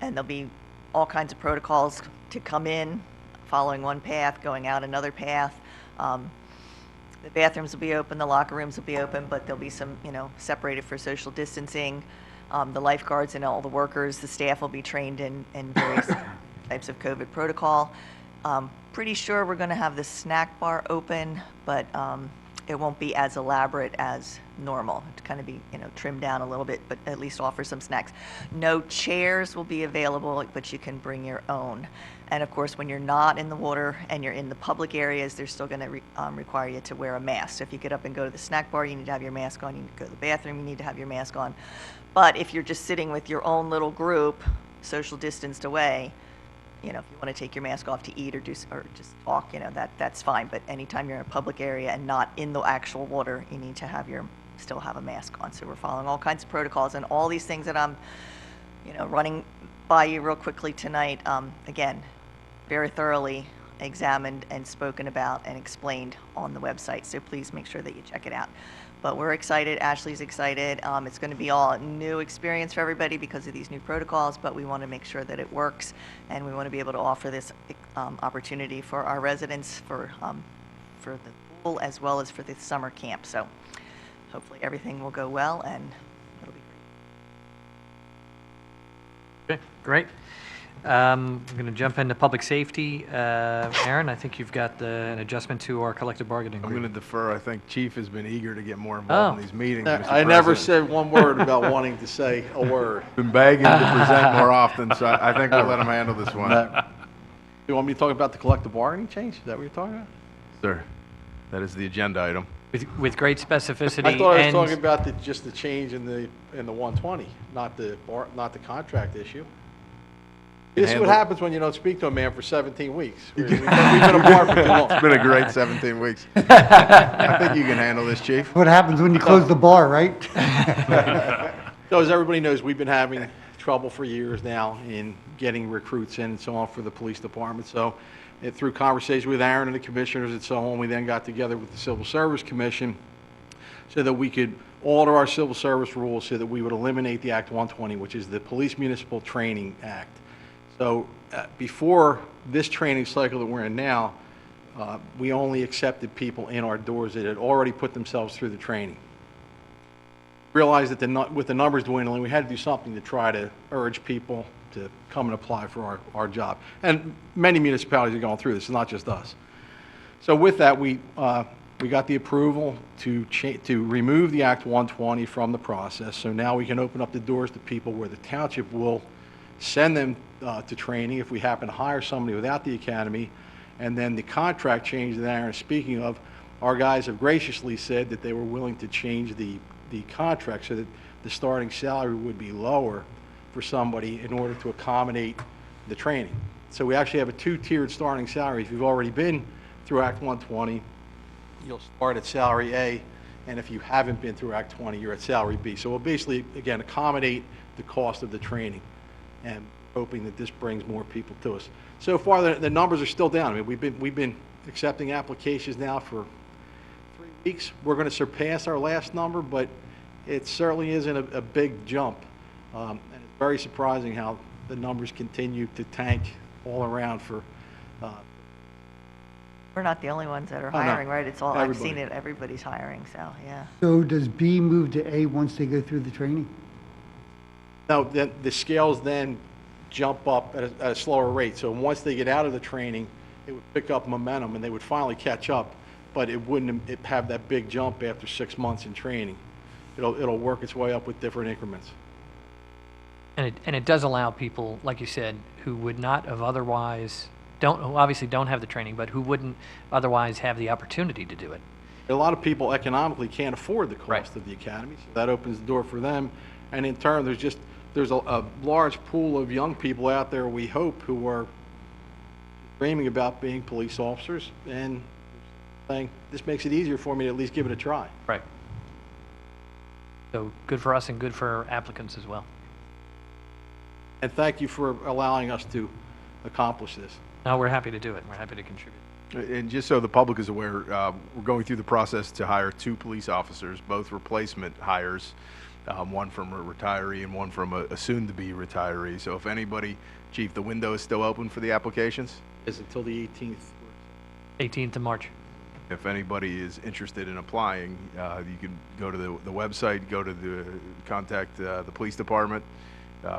there'll be all kinds of protocols to come in, following one path, going out another path. The bathrooms will be open, the locker rooms will be open, but there'll be some, separated for social distancing. The lifeguards and all the workers, the staff will be trained in various types of COVID protocol. Pretty sure we're going to have the snack bar open, but it won't be as elaborate as normal. To kind of be, trimmed down a little bit, but at least offer some snacks. No chairs will be available, but you can bring your own. And of course, when you're not in the water and you're in the public areas, they're still going to require you to wear a mask. So if you get up and go to the snack bar, you need to have your mask on. You need to go to the bathroom, you need to have your mask on. But if you're just sitting with your own little group, social distanced away, if you want to take your mask off to eat or just talk, that's fine. But anytime you're in a public area and not in the actual water, you need to still have a mask on. So we're following all kinds of protocols, and all these things that I'm, running by you real quickly tonight. Again, very thoroughly examined and spoken about and explained on the website. So please make sure that you check it out. But we're excited, Ashley's excited. It's going to be all a new experience for everybody because of these new protocols, but we want to make sure that it works, and we want to be able to offer this opportunity for our residents for the pool as well as for the summer camp. So hopefully everything will go well, and it'll be great. Okay, great. I'm going to jump into public safety. Aaron, I think you've got an adjustment to our collective bargaining I'm going to agreement. defer. I think Chief has been eager to get more involved in these meetings. Mr. I never President. said one word about wanting to say a word. Been begging to present more often, so I think we'll let him handle this one. You want me to talk about the collective bargaining change? Is that what you're talking about? Sir, that is the agenda item. With great specificity. I thought I was and- talking about just the change in the 120, not the contract issue. This is what happens when you don't speak to a man for 17 weeks. We've been apart for too long. It's been a great 17 weeks. I think you can handle this, Chief. What happens when you close the bar, right? So as everybody knows, we've been having trouble for years now in getting recruits in and so on for the police department. So through conversation with Aaron and the commissioners and so on, we then got together with the Civil Service Commission so that we could alter our civil service rules so that we would eliminate the Act 120, which is the Police Municipal Training Act. So before this training cycle that we're in now, we only accepted people in our doors that had already put themselves through the training. Realized that with the numbers dwindling, we had to do something to try to urge people to come and apply for our job. And many municipalities are going through this, it's not just us. So with that, we got the approval to remove the Act 120 from the process. So now we can open up the doors to people where the township will send them to training if we happen to hire somebody without the academy. And then the contract change that Aaron is speaking of, our guys have graciously said that they were willing to change the contract so that the starting salary would be lower for somebody in order to accommodate the training. So we actually have a two-tiered starting salary. If you've already been through Act 120, you'll start at salary A, and if you haven't been through Act 20, you're at salary B. So we'll basically, again, accommodate the cost of the training, and hoping that this brings more people to us. So far, the numbers are still down. I mean, we've been accepting applications now for 3 weeks. We're going to surpass our last number, but it certainly isn't a big jump. And it's very surprising how the numbers continue to tank all around for. We're not the only ones that are Oh, no. hiring, right? It's all, I've seen Everybody. it, everybody's hiring, so, yeah. So does B move to A once they go through the training? No, the scales then jump up at a slower rate. So once they get out of the training, it would pick up momentum and they would finally catch up, but it wouldn't have that big jump after 6 months in training. It'll work its way up with different increments. And it does allow people, like you said, who would not have otherwise, who obviously don't have the training, but who wouldn't otherwise have the opportunity to do it. A lot of people economically can't afford the cost Right. of the academy, so that opens the door for them. And in turn, there's a large pool of young people out there, we hope, who are dreaming about being police officers and saying, this makes it easier for me to at least give it a try. Right. So good for us and good for applicants as well. And thank you for allowing us to accomplish this. No, we're happy to do it. We're happy to contribute. And just so the public is aware, we're going through the process to hire 2 police officers, both replacement hires, one from a retiree and one from a soon-to-be retiree. So if anybody, Chief, the window is still open for the applications? Is until the 18th. 18th of March. If anybody is interested in applying, you can go to the website, contact the police department,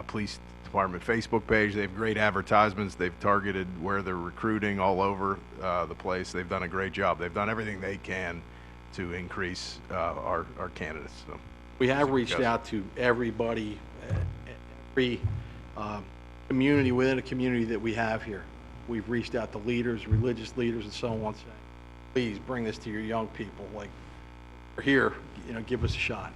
police department Facebook page. They have great advertisements. They've targeted where they're recruiting all over the place. They've done a great job. They've done everything they can to increase our candidates. So. We have reached out to everybody, every community within a community that we have here. We've reached out to leaders, religious leaders, and so on, saying, please bring this to your young people. Like, we're here, give us a shot.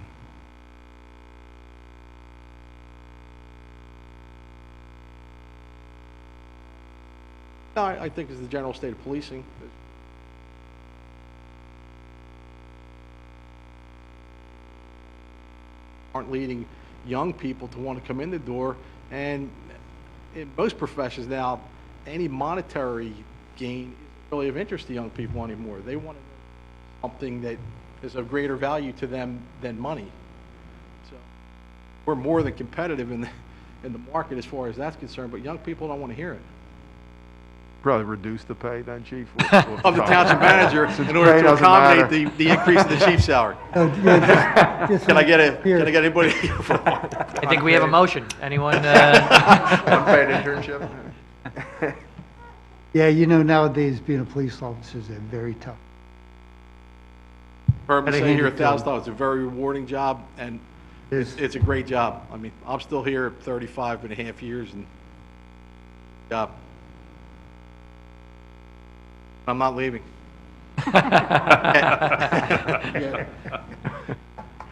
No, I think it's the general state of policing. Aren't leading young people to want to come in the door, and in most professions now, any monetary gain isn't really of interest to young people anymore. They want to know something that is of greater value to them than money. So we're more than competitive in the market as far as that's concerned, but young people don't want to hear it. Probably reduce the pay then, Chief? Of the township manager in order to accommodate the increase in the chief's salary. Can I get anybody here for one? I think we have a motion. Anyone? Unpaid internship? Yeah, you know, nowadays being a police officer is very tough. Heard me Gotta say hand here it to 'em. $1,000. It's a very rewarding job, and it's a great job. I mean, I'm still here 35 and a half years, and job. I'm not leaving.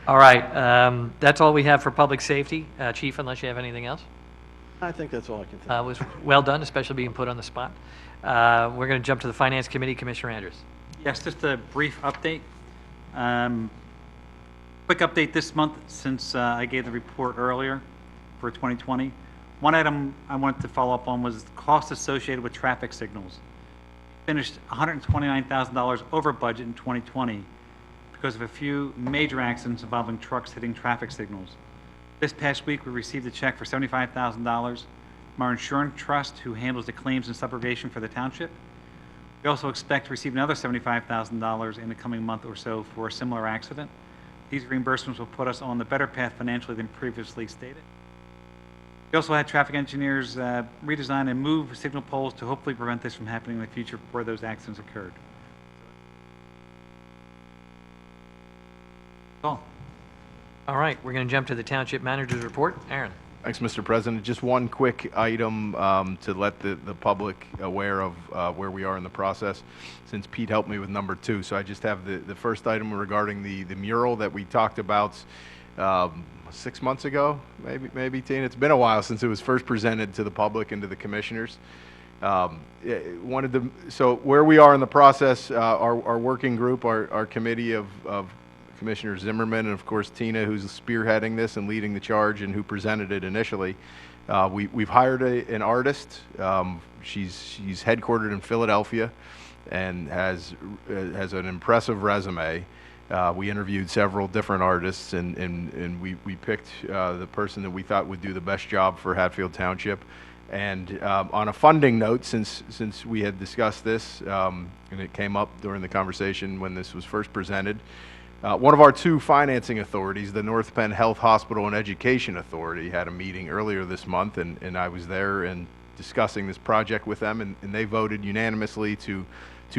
All right, that's all we have for public safety. Chief, unless you have anything else? I think that's all I can think. It was well done, especially being put on the spot. We're going to jump to the Finance Committee. Commissioner Andrews. Yes, just a brief update. Quick update this month since I gave the report earlier for 2020. One item I wanted to follow up on was the cost associated with traffic signals. Finished $129,000 over budget in 2020 because of a few major accidents involving trucks hitting traffic signals. This past week, we received a check for $75,000 from our insurance trust, who handles the claims and subrogation for the township. We also expect to receive another $75,000 in the coming month or so for a similar accident. These reimbursements will put us on the better path financially than previously stated. We also had traffic engineers redesign and move signal poles to hopefully prevent this from happening in the future where those accidents occurred. That's all. All right, we're going to jump to the Township Manager's report. Aaron. Thanks, Mr. President. Just one quick item to let the public aware of where we are in the process, since Pete helped me with number 2. So I just have the first item regarding the mural that we talked about 6 months ago, maybe Tina. It's been a while since it was first presented to the public and to the commissioners. So where we are in the process, our working group, our committee of Commissioner Zimmerman and of course Tina, who's spearheading this and leading the charge and who presented it initially. We've hired an artist. She's headquartered in Philadelphia and has an impressive resume. We interviewed several different artists and we picked the person that we thought would do the best job for Hatfield Township. And on a funding note, since we had discussed this and it came up during the conversation when this was first presented, one of our 2 financing authorities, the North Penn Health Hospital and Education Authority, had a meeting earlier this month, and I was there and discussing this project with them, and they voted unanimously to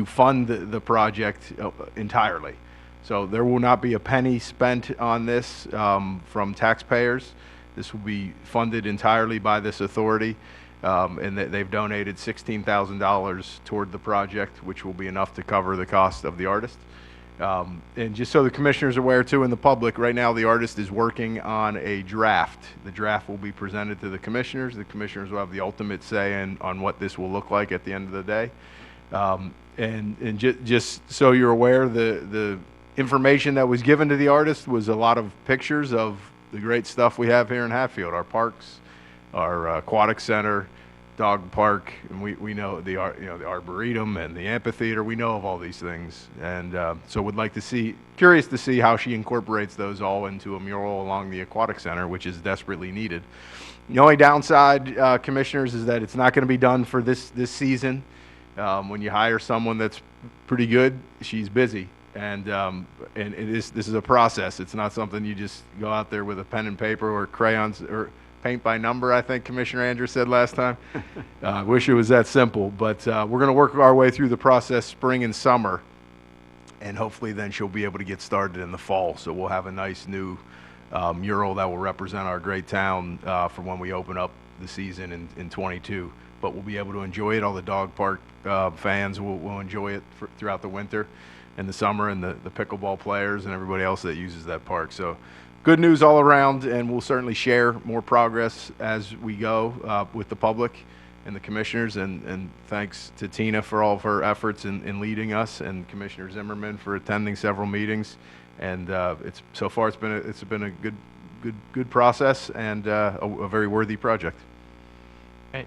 fund the project entirely. So there will not be a penny spent on this from taxpayers. This will be funded entirely by this authority, and they've donated $16,000 toward the project, which will be enough to cover the cost of the artist. And just so the commissioners are aware too, in the public, right now the artist is working on a draft. The draft will be presented to the commissioners. The commissioners will have the ultimate say on what this will look like at the end of the day. And just so you're aware, the information that was given to the artist was a lot of pictures of the great stuff we have here in Hatfield, our parks, our aquatic center, dog park, and we know the arboretum and the amphitheater. We know of all these things, and so would like to curious to see how she incorporates those all into a mural along the aquatic center, which is desperately needed. The only downside, commissioners, is that it's not going to be done for this season. When you hire someone that's pretty good, she's busy, and this is a process. It's not something you just go out there with a pen and paper or crayons or paint by number, I think Commissioner Andrews said last time. I wish it was that simple, but we're going to work our way through the process spring and summer, and hopefully then she'll be able to get started in the fall. So we'll have a nice new mural that will represent our great town for when we open up the season in 22. But we'll be able to enjoy it. All the dog park fans will enjoy it throughout the winter and the summer, and the pickleball players and everybody else that uses that park. So good news all around, and we'll certainly share more progress as we go with the public and the commissioners, and thanks to Tina for all of her efforts in leading us, and Commissioner Zimmerman for attending several meetings. And so far it's been a good process and a very worthy project. Okay.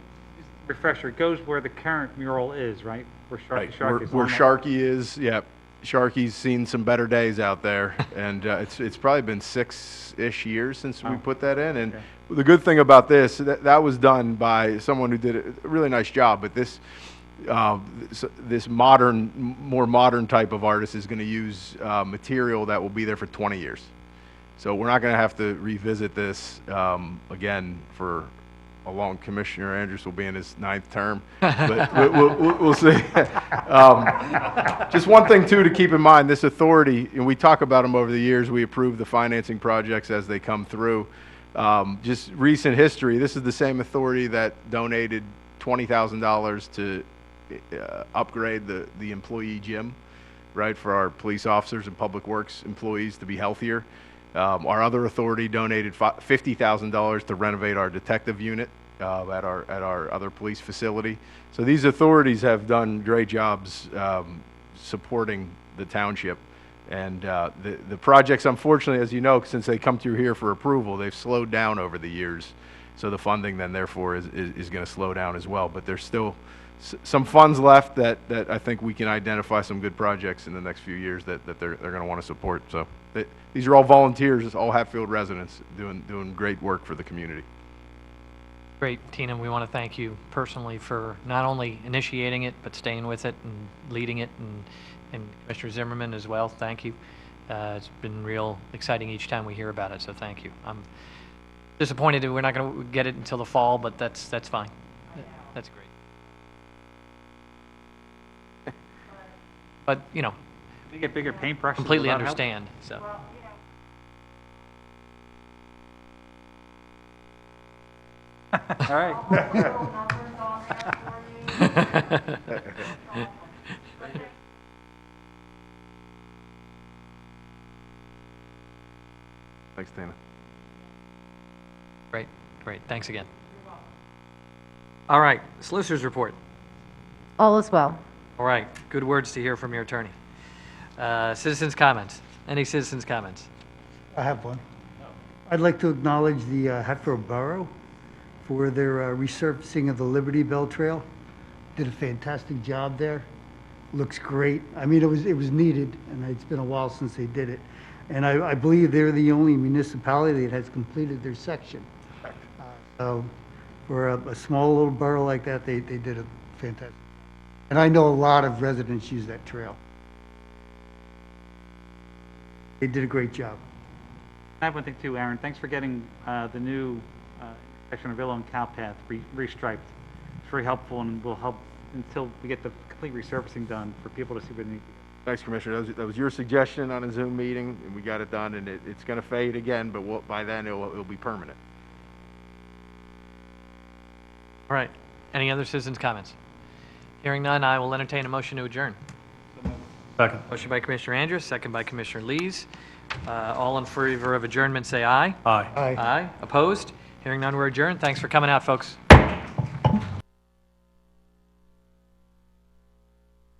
refresher, it goes where the current mural is, right? Where Right, Sharky is where on that. Sharky is, yeah. Sharky's seen some better days out there, and it's probably been 6-ish years since we put that in. And the good thing about this, that was done by someone who did a really nice job. But this more modern type of artist is going to use material that will be there for 20 years. So we're not going to have to revisit this again for a long. Commissioner Andrews will be in his 9th term, but we'll see. Just one thing too to keep in mind: this authority, and we talk about them over the years. We approve the financing projects as they come through. Just recent history: this is the same authority that donated $20,000 to upgrade the employee gym, right, for our police officers and public works employees to be healthier. Our other authority donated $50,000 to renovate our detective unit at our other police facility. So these authorities have done great jobs supporting the township. And the projects, unfortunately, as you know, since they come through here for approval, they've slowed down over the years. So the funding then therefore is going to slow down as well. But there's still some funds left that I think we can identify some good projects in the next few years that they're going to want to support. So these are all volunteers, all Hatfield residents doing great work for the community. Great, Tina. We want to thank you personally for not only initiating it, but staying with it and leading it, and Commissioner Zimmerman as well. Thank you. It's been real exciting each time we hear about it, so thank you. I'm disappointed that we're not going to get it until the fall, but that's fine. That's great. But, you know, They get bigger paintbrushes. completely will that help? understand, so. All right. Thanks, Tina. Great, great. Thanks again. All right, solicitor's report. All is well. All right, good words to hear from your attorney. Citizens' comments. Any citizens' comments? I have one. I'd like to acknowledge the Hatfield Borough for their resurfacing of the Liberty Bell Trail. Did a fantastic job there. Looks great. I mean, it was needed, and it's been a while since they did it. And I believe they're the only municipality that has completed their section. So for a small little borough like that, they did a fantastic. And I know a lot of residents use that trail. They did a great job. I have one thing too, Aaron. Thanks for getting the new section of Willow and Cow Path restriped. It's very helpful and will help until we get the complete resurfacing done for people to see what they need. Thanks, Commissioner. That was your suggestion on a Zoom meeting, and we got it done, and it's going to fade again, but by then it'll be permanent. All right, any other citizens' comments? Hearing none, I will entertain a motion to adjourn. Second. Motion by Commissioner Andrews, second by Commissioner Lees. All in favor of adjournment, say aye. Aye. Aye. Aye. Opposed? Hearing none, we're adjourned. Thanks for coming out, folks.